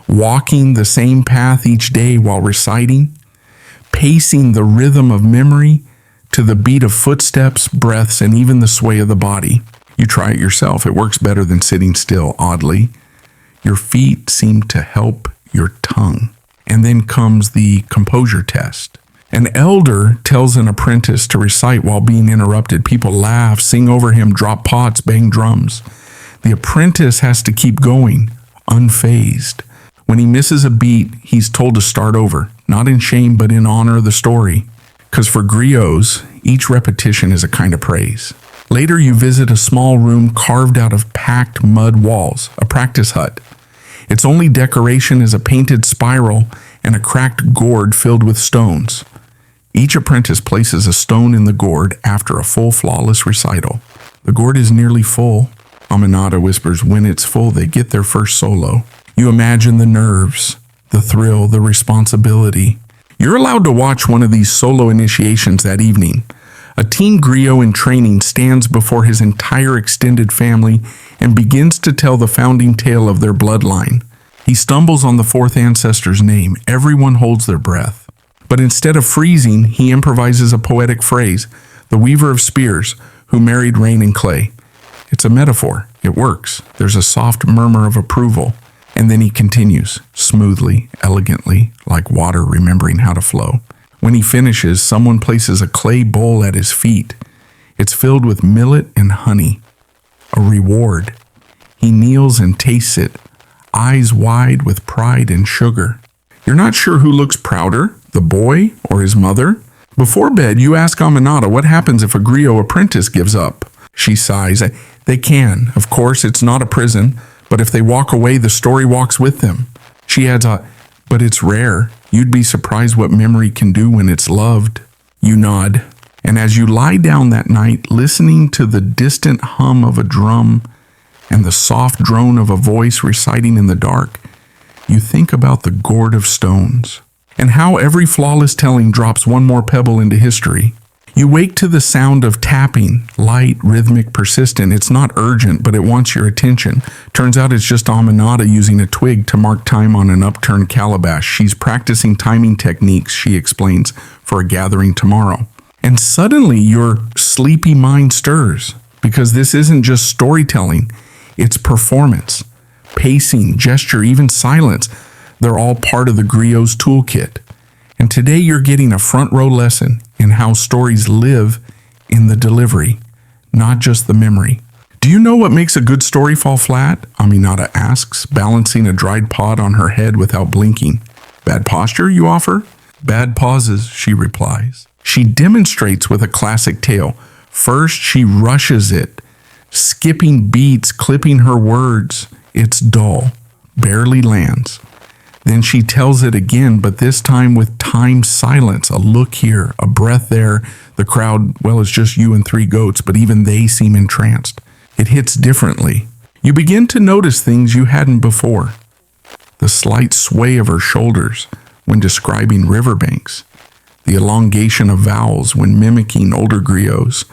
walking the same path each day while reciting, pacing the rhythm of memory to the beat of footsteps, breaths, and even the sway of the body. You try it yourself. It works better than sitting still, oddly. Your feet seem to help your tongue. And then comes the composure test. An elder tells an apprentice to recite while being interrupted. People laugh, sing over him, drop pots, bang drums. The apprentice has to keep going, unfazed. When he misses a beat, he's told to start over, not in shame, but in honor of the story. Because for griots, each repetition is a kind of praise. Later, you visit a small room carved out of packed mud walls, a practice hut. Its only decoration is a painted spiral and a cracked gourd filled with stones. Each apprentice places a stone in the gourd after a full, flawless recital. The gourd is nearly full. Aminata whispers, when it's full, they get their first solo. You imagine the nerves, the thrill, the responsibility. You're allowed to watch one of these solo initiations that evening. A teen griot in training stands before his entire extended family and begins to tell the founding tale of their bloodline. He stumbles on the fourth ancestor's name. Everyone holds their breath. But instead of freezing, he improvises a poetic phrase, the weaver of spears, who married rain and clay. It's a metaphor. It works. There's a soft murmur of approval. And then he continues, smoothly, elegantly, like water remembering how to flow. When he finishes, someone places a clay bowl at his feet. It's filled with millet and honey. A reward. He kneels and tastes it, eyes wide with pride and sugar. You're not sure who looks prouder, the boy or his mother? Before bed, you ask Aminata what happens if a griot apprentice gives up. She sighs. They can. Of course, it's not a prison, but if they walk away, the story walks with them. She adds, but it's rare. You'd be surprised what memory can do when it's loved. You nod. And as you lie down that night, listening to the distant hum of a drum and the soft drone of a voice reciting in the dark, you think about the gourd of stones and how every flawless telling drops one more pebble into history. You wake to the sound of tapping, light, rhythmic, persistent. It's not urgent, but it wants your attention. Turns out it's just Aminata using a twig to mark time on an upturned calabash. She's practicing timing techniques, she explains, for a gathering tomorrow. And suddenly your sleepy mind stirs, because this isn't just storytelling, it's performance. Pacing, gesture, even silence, they're all part of the griot's toolkit. And today you're getting a front row lesson in how stories live in the delivery, not just the memory. Do you know what makes a good story fall flat? Aminata asks, balancing a dried pod on her head without blinking. Bad posture, you offer? Bad pauses, she replies. She demonstrates with a classic tale. First, she rushes it, skipping beats, clipping her words. It's dull, barely lands. Then she tells it again, but this time with timed silence, a look here, a breath there. The crowd, well, it's just you and three goats, but even they seem entranced. It hits differently. You begin to notice things you hadn't before. The slight sway of her shoulders when describing riverbanks, the elongation of vowels when mimicking older griots,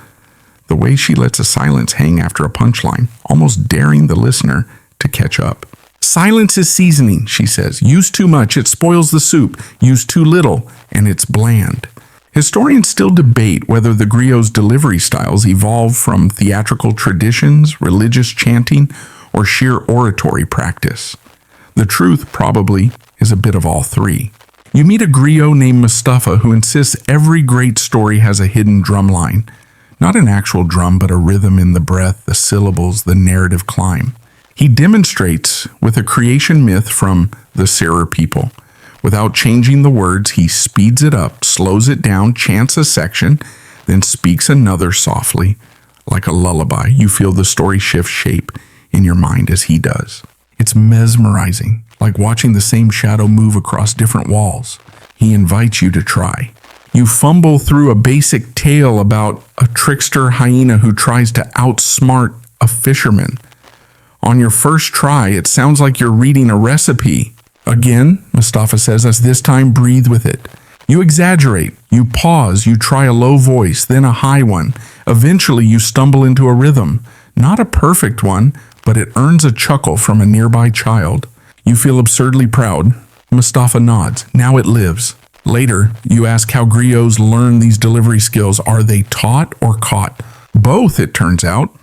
the way she lets a silence hang after a punchline, almost daring the listener to catch up. Silence is seasoning, she says. Use too much, it spoils the soup. Use too little, and it's bland. Historians still debate whether the griot's delivery styles evolved from theatrical traditions, religious chanting, or sheer oratory practice. The truth, probably, is a bit of all three. You meet a griot named Mustafa who insists every great story has a hidden drum line. Not an actual drum, but a rhythm in the breath, the syllables, the narrative climb. He demonstrates with a creation myth from the Serer people. Without changing the words, he speeds it up, slows it down, chants a section, then speaks another softly, like a lullaby. You feel the story shift shape in your mind as he does. It's mesmerizing, like watching the same shadow move across different walls. He invites you to try. You fumble through a basic tale about a trickster hyena who tries to outsmart a fisherman. On your first try, it sounds like you're reading a recipe. Again, Mustafa says, as this time breathe with it. You exaggerate, you pause, you try a low voice, then a high one. Eventually, you stumble into a rhythm. Not a perfect one, but it earns a chuckle from a nearby child. You feel absurdly proud. Mustafa nods. Now it lives. Later, you ask how griots learn these delivery skills. Are they taught or caught? Both, it turns out.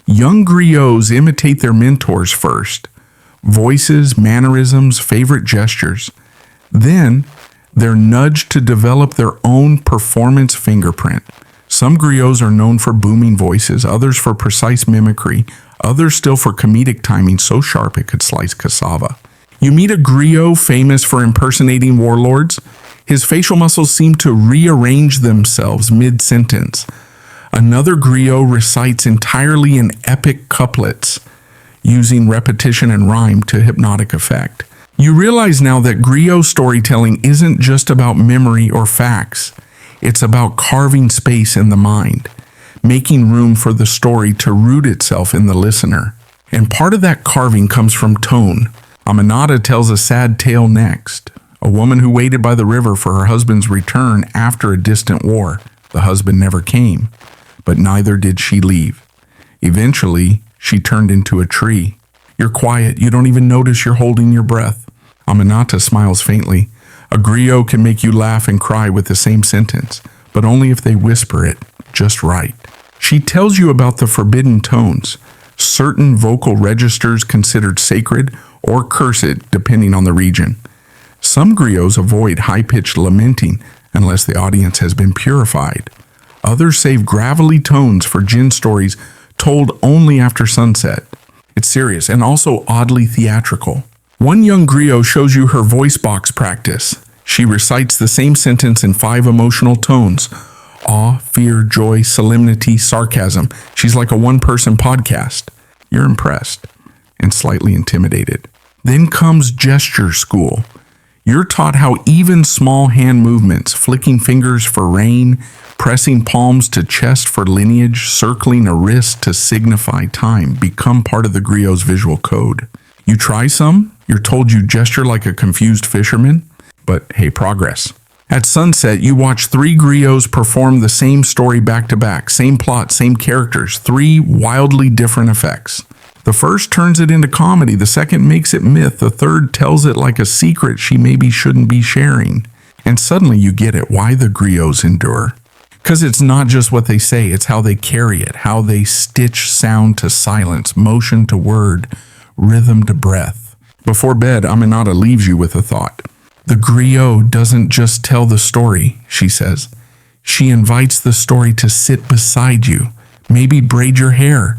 Young griots imitate their mentors first. Voices, mannerisms, favorite gestures. Then, they're nudged to develop their own performance fingerprint. Some griots are known for booming voices, others for precise mimicry, others still for comedic timing so sharp it could slice cassava. You meet a griot famous for impersonating warlords. His facial muscles seem to rearrange themselves mid-sentence. Another griot recites entirely in epic couplets, using repetition and rhyme to hypnotic effect. You realize now that griot storytelling isn't just about memory or facts. It's about carving space in the mind, making room for the story to root itself in the listener. And part of that carving comes from tone. Aminata tells a sad tale next. A woman who waited by the river for her husband's return after a distant war. The husband never came, but neither did she leave. Eventually, she turned into a tree. You're quiet, you don't even notice you're holding your breath. Aminata smiles faintly. A griot can make you laugh and cry with the same sentence, but only if they whisper it just right. She tells you about the forbidden tones, certain vocal registers considered sacred or cursed depending on the region. Some griots avoid high-pitched lamenting unless the audience has been purified. Others save gravelly tones for jinn stories told only after sunset. It's serious and also oddly theatrical. One young griot shows you her voice box practice. She recites the same sentence in 5 emotional tones: awe, fear, joy, solemnity, sarcasm. She's like a one-person podcast. You're impressed and slightly intimidated. Then comes gesture school. You're taught how even small hand movements, flicking fingers for rain, pressing palms to chest for lineage, circling a wrist to signify time, become part of the griot's visual code. You try some, you're told you gesture like a confused fisherman, but hey, progress. At sunset, you watch 3 griots perform the same story back to back, same plot, same characters, 3 wildly different effects. The first turns it into comedy, the second makes it myth, the third tells it like a secret she maybe shouldn't be sharing. And suddenly you get it, why the griots endure. Because it's not just what they say, it's how they carry it, how they stitch sound to silence, motion to word, rhythm to breath. Before bed, Aminata leaves you with a thought. The griot doesn't just tell the story, she says. She invites the story to sit beside you, maybe braid your hair,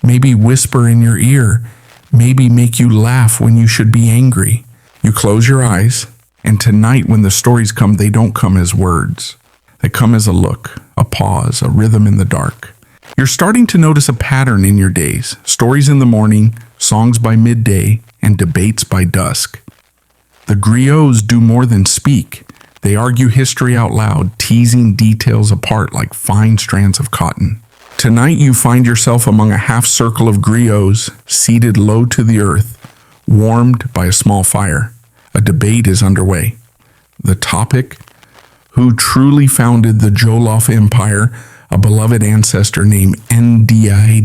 maybe whisper in your ear, maybe make you laugh when you should be angry. You close your eyes, and tonight when the stories come, they don't come as words. They come as a look, a pause, a rhythm in the dark. You're starting to notice a pattern in your days. Stories in the morning, songs by midday, and debates by dusk. The griots do more than speak. They argue history out loud, teasing details apart like fine strands of cotton. Tonight you find yourself among a half circle of griots, seated low to the earth, warmed by a small fire. A debate is underway. The topic: who truly founded the Jollof Empire, a beloved ancestor named Ndiaye,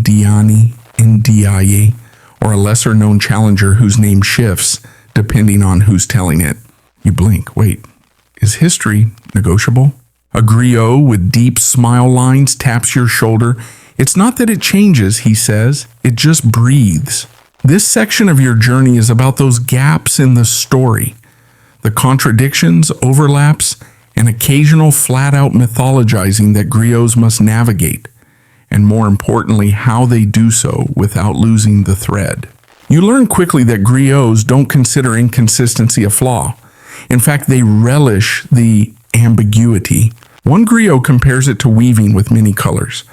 or a lesser-known challenger whose name shifts depending on who's telling it. You blink. Wait, is history negotiable? A griot with deep smile lines taps your shoulder. It's not that it changes, he says, it just breathes. This section of your journey is about those gaps in the story, the contradictions, overlaps, and occasional flat-out mythologizing that griots must navigate, and more importantly, how they do so without losing the thread. You learn quickly that griots don't consider inconsistency a flaw. In fact, they relish the ambiguity. One griot compares it to weaving with many colors.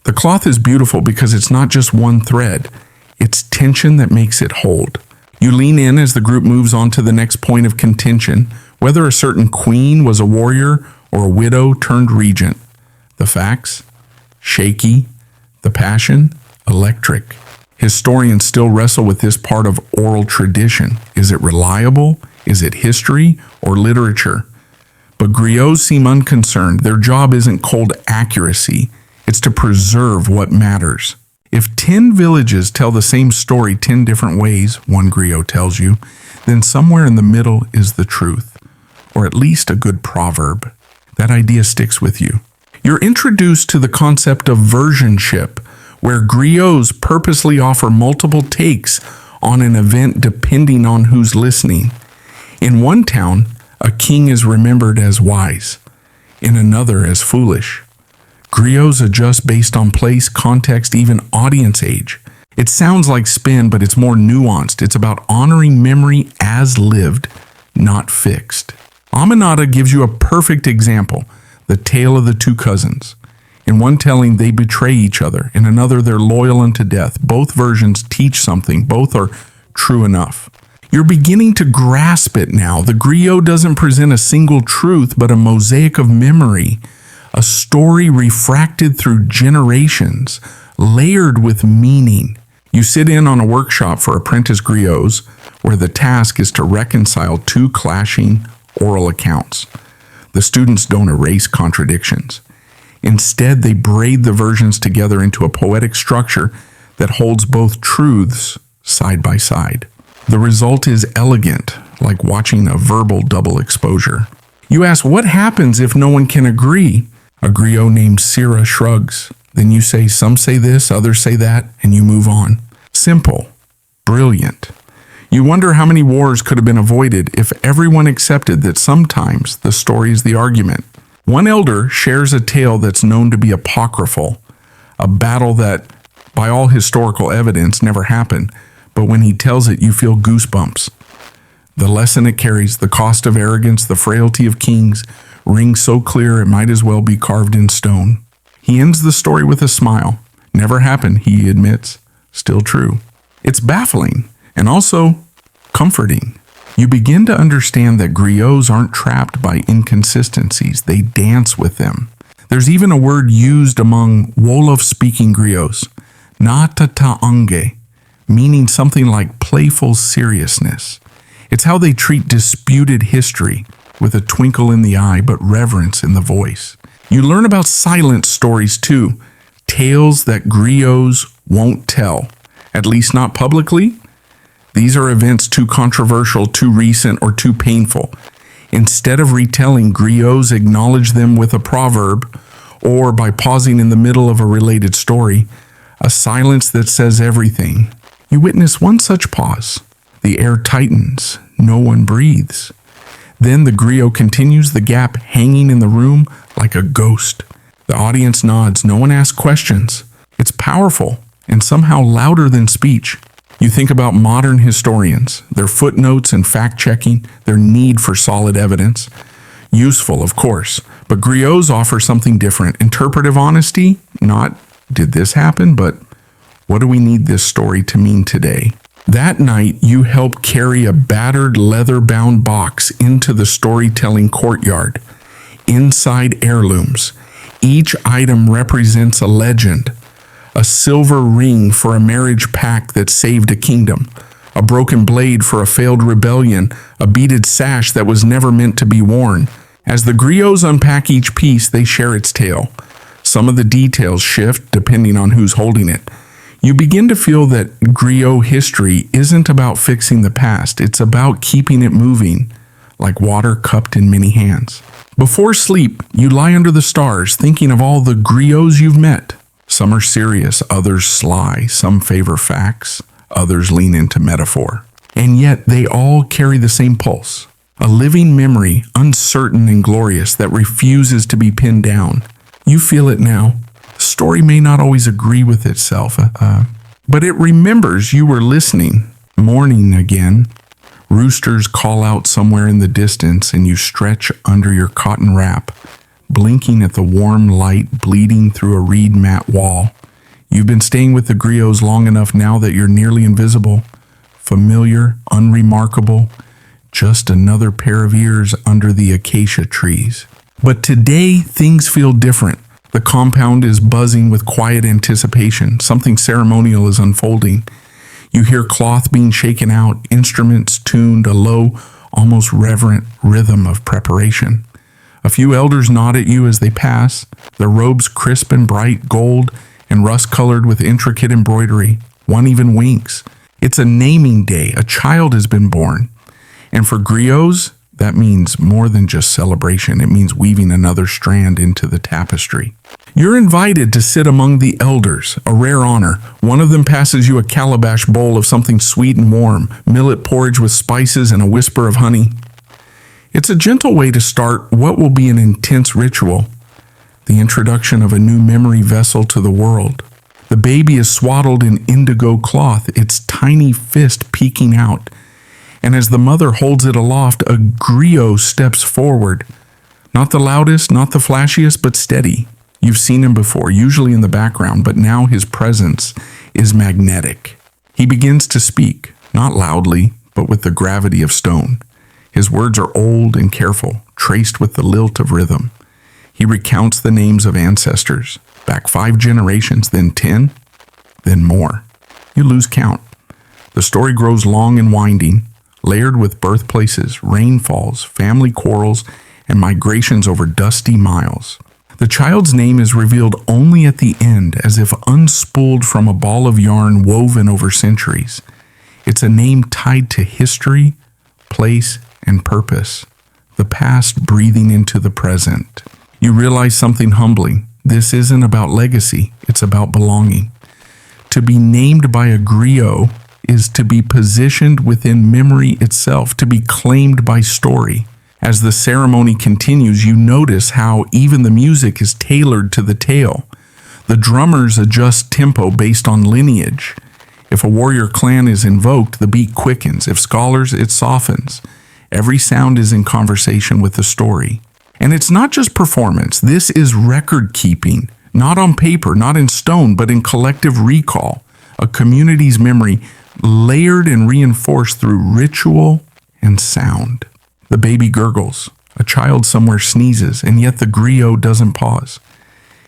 The cloth is beautiful because it's not just one thread. It's tension that makes it hold. You lean in as the group moves on to the next point of contention, whether a certain queen was a warrior or a widow turned regent. The facts? Shaky. The passion? Electric. Historians still wrestle with this part of oral tradition. Is it reliable? Is it history or literature? But griots seem unconcerned. Their job isn't cold accuracy. It's to preserve what matters. If 10 villages tell the same story 10 different ways, one griot tells you, then somewhere in the middle is the truth, or at least a good proverb. That idea sticks with you. You're introduced to the concept of versionship, where griots purposely offer multiple takes on an event depending on who's listening. In one town, a king is remembered as wise, in another as foolish. Griots adjust based on place, context, even audience age. It sounds like spin, but it's more nuanced. It's about honoring memory as lived, not fixed. Aminata gives you a perfect example, the tale of the 2 cousins. In one telling, they betray each other. In another, they're loyal unto death. Both versions teach something. Both are true enough. You're beginning to grasp it now. The griot doesn't present a single truth, but a mosaic of memory, a story refracted through generations, layered with meaning. You sit in on a workshop for apprentice griots, where the task is to reconcile 2 clashing oral accounts. The students don't erase contradictions. Instead, they braid the versions together into a poetic structure that holds both truths side by side. The result is elegant, like watching a verbal double exposure. You ask, what happens if no one can agree? A griot named Sira shrugs. Then you say, some say this, others say that, and you move on. Simple. Brilliant. You wonder how many wars could have been avoided if everyone accepted that sometimes the story is the argument. One elder shares a tale that's known to be apocryphal, a battle that, by all historical evidence, never happened, but when he tells it, you feel goosebumps. The lesson it carries, the cost of arrogance, the frailty of kings, rings so clear it might as well be carved in stone. He ends the story with a smile. Never happened, he admits. Still true. It's baffling and also comforting. You begin to understand that griots aren't trapped by inconsistencies. They dance with them. There's even a word used among Wolof-speaking griots, natataange, meaning something like playful seriousness. It's how they treat disputed history, with a twinkle in the eye but reverence in the voice. You learn about silent stories too, tales that griots won't tell, at least not publicly. These are events too controversial, too recent, or too painful. Instead of retelling, griots acknowledge them with a proverb, or by pausing in the middle of a related story, a silence that says everything. You witness one such pause. The air tightens. No one breathes. Then the griot continues, the gap hanging in the room like a ghost. The audience nods. No one asks questions. It's powerful and somehow louder than speech. You think about modern historians, their footnotes and fact-checking, their need for solid evidence. Useful, of course, but griots offer something different. Interpretive honesty, not, did this happen, but what do we need this story to mean today? That night, you help carry a battered leather-bound box into the storytelling courtyard. Inside heirlooms. Each item represents a legend. A silver ring for a marriage pact that saved a kingdom. A broken blade for a failed rebellion. A beaded sash that was never meant to be worn. As the griots unpack each piece, they share its tale. Some of the details shift depending on who's holding it. You begin to feel that griot history isn't about fixing the past. It's about keeping it moving, like water cupped in many hands. Before sleep, you lie under the stars, thinking of all the griots you've met. Some are serious, others sly. Some favor facts, others lean into metaphor. And yet they all carry the same pulse. A living memory, uncertain and glorious, that refuses to be pinned down. You feel it now. The story may not always agree with itself, but it remembers you were listening. Morning again. Roosters call out somewhere in the distance, and you stretch under your cotton wrap, blinking at the warm light bleeding through a reed mat wall. You've been staying with the griots long enough now that you're nearly invisible, familiar, unremarkable, just another pair of ears under the acacia trees. But today, things feel different. The compound is buzzing with quiet anticipation. Something ceremonial is unfolding. You hear cloth being shaken out, instruments tuned, a low, almost reverent rhythm of preparation. A few elders nod at you as they pass, their robes crisp and bright, gold and rust-colored with intricate embroidery. One even winks. It's a naming day. A child has been born. And for griots, that means more than just celebration. It means weaving another strand into the tapestry. You're invited to sit among the elders, a rare honor. One of them passes you a calabash bowl of something sweet and warm, millet porridge with spices and a whisper of honey. It's a gentle way to start what will be an intense ritual, the introduction of a new memory vessel to the world. The baby is swaddled in indigo cloth, its tiny fist peeking out. And as the mother holds it aloft, a griot steps forward. Not the loudest, not the flashiest, but steady. You've seen him before, usually in the background, but now his presence is magnetic. He begins to speak, not loudly, but with the gravity of stone. His words are old and careful, traced with the lilt of rhythm. He recounts the names of ancestors, back 5 generations, then 10, then more. You lose count. The story grows long and winding, layered with birthplaces, rainfalls, family quarrels, and migrations over dusty miles. The child's name is revealed only at the end, as if unspooled from a ball of yarn woven over centuries. It's a name tied to history, place, and purpose, the past breathing into the present. You realize something humbling. This isn't about legacy, it's about belonging. To be named by a griot is to be positioned within memory itself, to be claimed by story. As the ceremony continues, you notice how even the music is tailored to the tale. The drummers adjust tempo based on lineage. If a warrior clan is invoked, the beat quickens. If scholars, it softens. Every sound is in conversation with the story. And it's not just performance. This is record keeping, not on paper, not in stone, but in collective recall, a community's memory layered and reinforced through ritual and sound. The baby gurgles, a child somewhere sneezes, and yet the griot doesn't pause.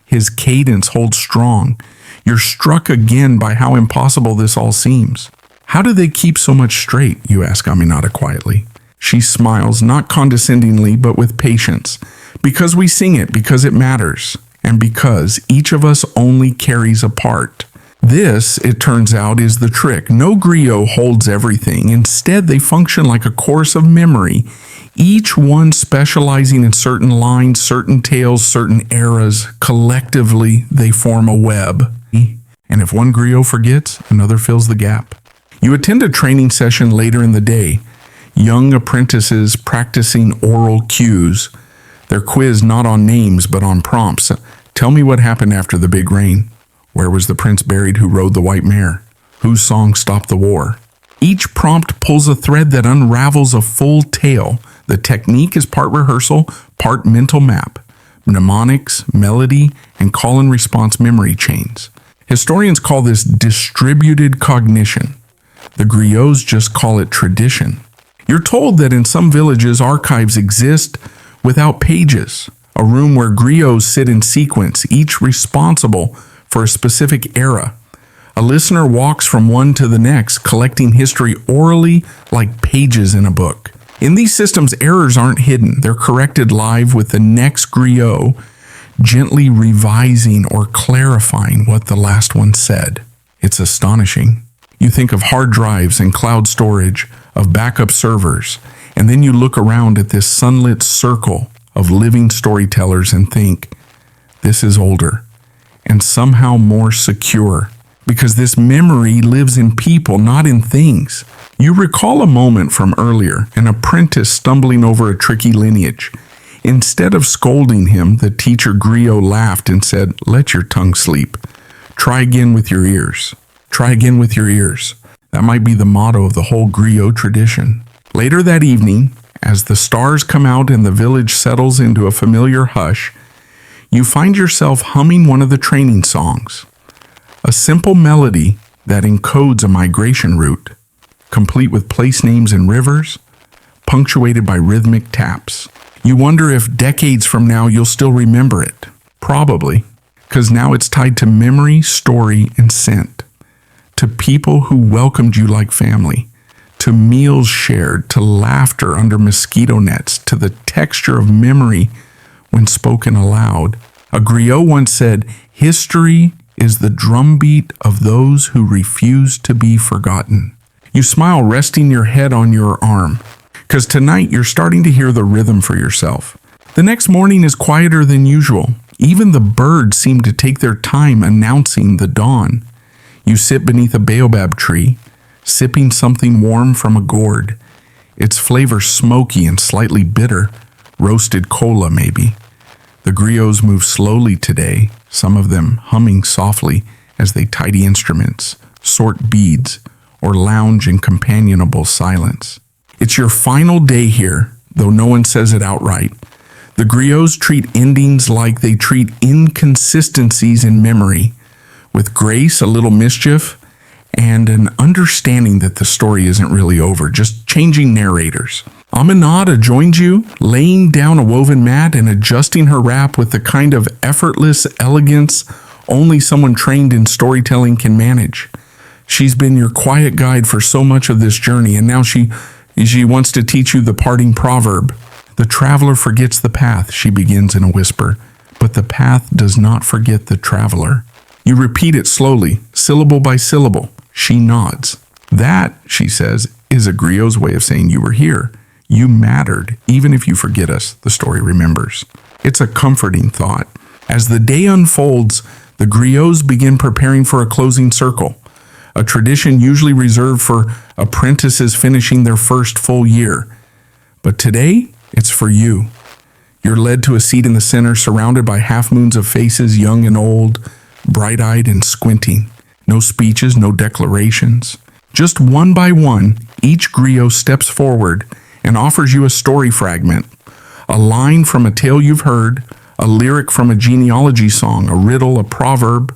His cadence holds strong. You're struck again by how impossible this all seems. How do they keep so much straight, you ask Aminata quietly. She smiles, not condescendingly, but with patience. Because we sing it, because it matters, and because each of us only carries a part. This, it turns out, is the trick. No griot holds everything. Instead, they function like a course of memory, each one specializing in certain lines, certain tales, certain eras. Collectively, they form a web. And if one griot forgets, another fills the gap. You attend a training session later in the day. Young apprentices practicing oral cues. They're quizzed not on names, but on prompts. Tell me what happened after the big rain. Where was the prince buried who rode the white mare? Whose song stopped the war? Each prompt pulls a thread that unravels a full tale. The technique is part rehearsal, part mental map. Mnemonics, melody, and call-and-response memory chains. Historians call this distributed cognition. The griots just call it tradition. You're told that in some villages, archives exist without pages, a room where griots sit in sequence, each responsible for a specific era. A listener walks from one to the next, collecting history orally like pages in a book. In these systems, errors aren't hidden. They're corrected live with the next griot gently revising or clarifying what the last one said. It's astonishing. You think of hard drives and cloud storage, of backup servers, and then you look around at this sunlit circle of living storytellers and think, this is older and somehow more secure, because this memory lives in people, not in things. You recall a moment from earlier, an apprentice stumbling over a tricky lineage. Instead of scolding him, the teacher griot laughed and said, let your tongue sleep. Try again with your ears. Try again with your ears. That might be the motto of the whole griot tradition. Later that evening, as the stars come out and the village settles into a familiar hush, you find yourself humming one of the training songs. A simple melody that encodes a migration route, complete with place names and rivers, punctuated by rhythmic taps. You wonder if decades from now you'll still remember it. Probably, because now it's tied to memory, story, and scent. To people who welcomed you like family, to meals shared, to laughter under mosquito nets, to the texture of memory when spoken aloud. A griot once said, history is the drumbeat of those who refuse to be forgotten. You smile, resting your head on your arm, because tonight you're starting to hear the rhythm for yourself. The next morning is quieter than usual. Even the birds seem to take their time announcing the dawn. You sit beneath a baobab tree, sipping something warm from a gourd. Its flavor smoky and slightly bitter, roasted cola maybe. The griots move slowly today, some of them humming softly as they tidy instruments, sort beads, or lounge in companionable silence. It's your final day here, though no one says it outright. The griots treat endings like they treat inconsistencies in memory, with grace, a little mischief, and an understanding that the story isn't really over, just changing narrators. Aminata joins you, laying down a woven mat and adjusting her wrap with the kind of effortless elegance only someone trained in storytelling can manage. She's been your quiet guide for so much of this journey, and now she wants to teach you the parting proverb. The traveler forgets the path, she begins in a whisper, but the path does not forget the traveler. You repeat it slowly, syllable by syllable. She nods. That, she says, is a griot's way of saying you were here. You mattered, even if you forget us, the story remembers. It's a comforting thought. As the day unfolds, the griots begin preparing for a closing circle, a tradition usually reserved for apprentices finishing their first full year. But today, it's for you. You're led to a seat in the center, surrounded by half-moons of faces, young and old, bright-eyed and squinting. No speeches, no declarations. Just one by one, each griot steps forward and offers you a story fragment, a line from a tale you've heard, a lyric from a genealogy song, a riddle, a proverb,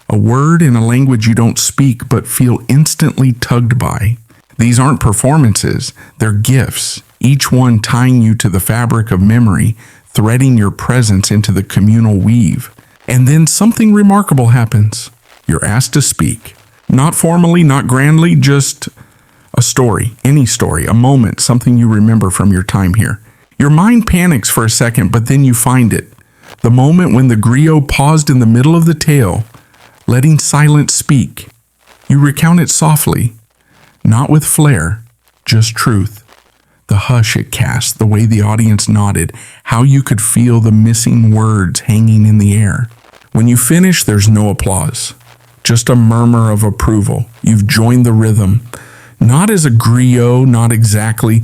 a word in a language you don't speak but feel instantly tugged by. These aren't performances, they're gifts, each one tying you to the fabric of memory, threading your presence into the communal weave. And then something remarkable happens. You're asked to speak. Not formally, not grandly, just a story, any story, a moment, something you remember from your time here. Your mind panics for a second, but then you find it. The moment when the griot paused in the middle of the tale, letting silence speak. You recount it softly, not with flair, just truth. The hush it cast, the way the audience nodded, how you could feel the missing words hanging in the air. When you finish, there's no applause, just a murmur of approval. You've joined the rhythm, not as a griot, not exactly,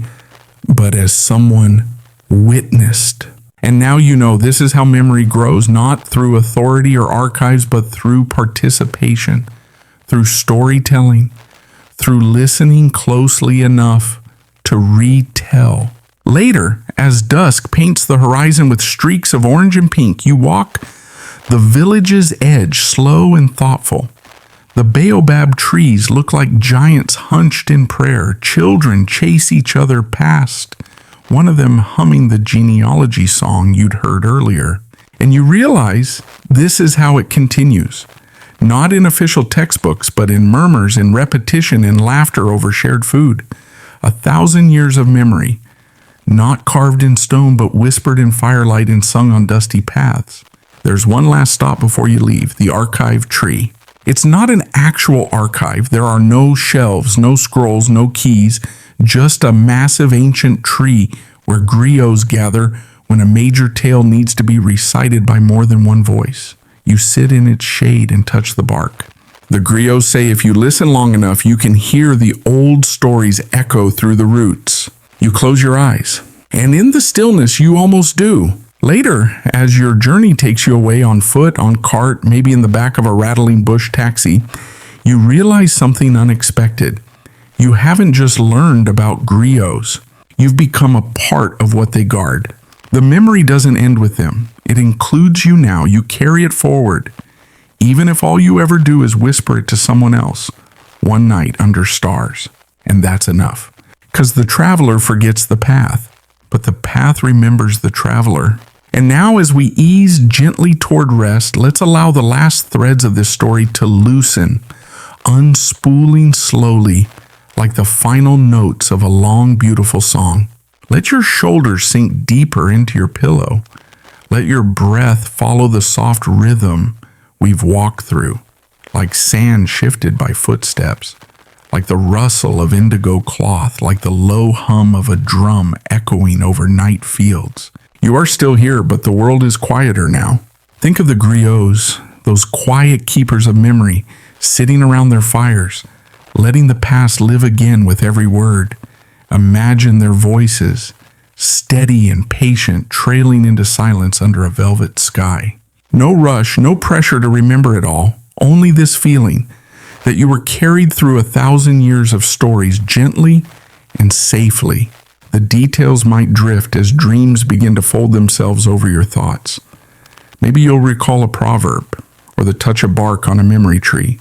but as someone witnessed. And now you know this is how memory grows, not through authority or archives, but through participation, through storytelling, through listening closely enough to retell. Later, as dusk paints the horizon with streaks of orange and pink, you walk the village's edge, slow and thoughtful. The baobab trees look like giants hunched in prayer. Children chase each other past, one of them humming the genealogy song you'd heard earlier. And you realize this is how it continues. Not in official textbooks, but in murmurs, in repetition, in laughter over shared food. 1,000 years of memory, not carved in stone, but whispered in firelight and sung on dusty paths. There's one last stop before you leave, the archive tree. It's not an actual archive. There are no shelves, no scrolls, no keys, just a massive ancient tree where griots gather when a major tale needs to be recited by more than one voice. You sit in its shade and touch the bark. The griots say if you listen long enough, you can hear the old stories echo through the roots. You close your eyes, and in the stillness, you almost do. Later, as your journey takes you away on foot, on cart, maybe in the back of a rattling bush taxi, you realize something unexpected. You haven't just learned about griots. You've become a part of what they guard. The memory doesn't end with them. It includes you now. You carry it forward, even if all you ever do is whisper it to someone else, one night under stars. And that's enough. Because the traveler forgets the path, but the path remembers the traveler. And now as we ease gently toward rest, let's allow the last threads of this story to loosen, unspooling slowly, like the final notes of a long, beautiful song. Let your shoulders sink deeper into your pillow. Let your breath follow the soft rhythm we've walked through, like sand shifted by footsteps, like the rustle of indigo cloth, like the low hum of a drum echoing over night fields. You are still here, but the world is quieter now. Think of the griots, those quiet keepers of memory, sitting around their fires, letting the past live again with every word. Imagine their voices, steady and patient, trailing into silence under a velvet sky. No rush, no pressure to remember it all, only this feeling that you were carried through 1,000 years of stories gently and safely. The details might drift as dreams begin to fold themselves over your thoughts. Maybe you'll recall a proverb or the touch of bark on a memory tree.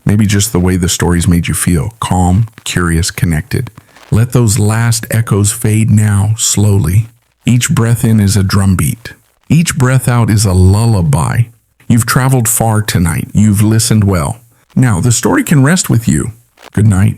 Maybe just the way the stories made you feel, calm, curious, connected. Let those last echoes fade now, slowly. Each breath in is a drumbeat. Each breath out is a lullaby. You've traveled far tonight. You've listened well. Now, the story can rest with you. Good night.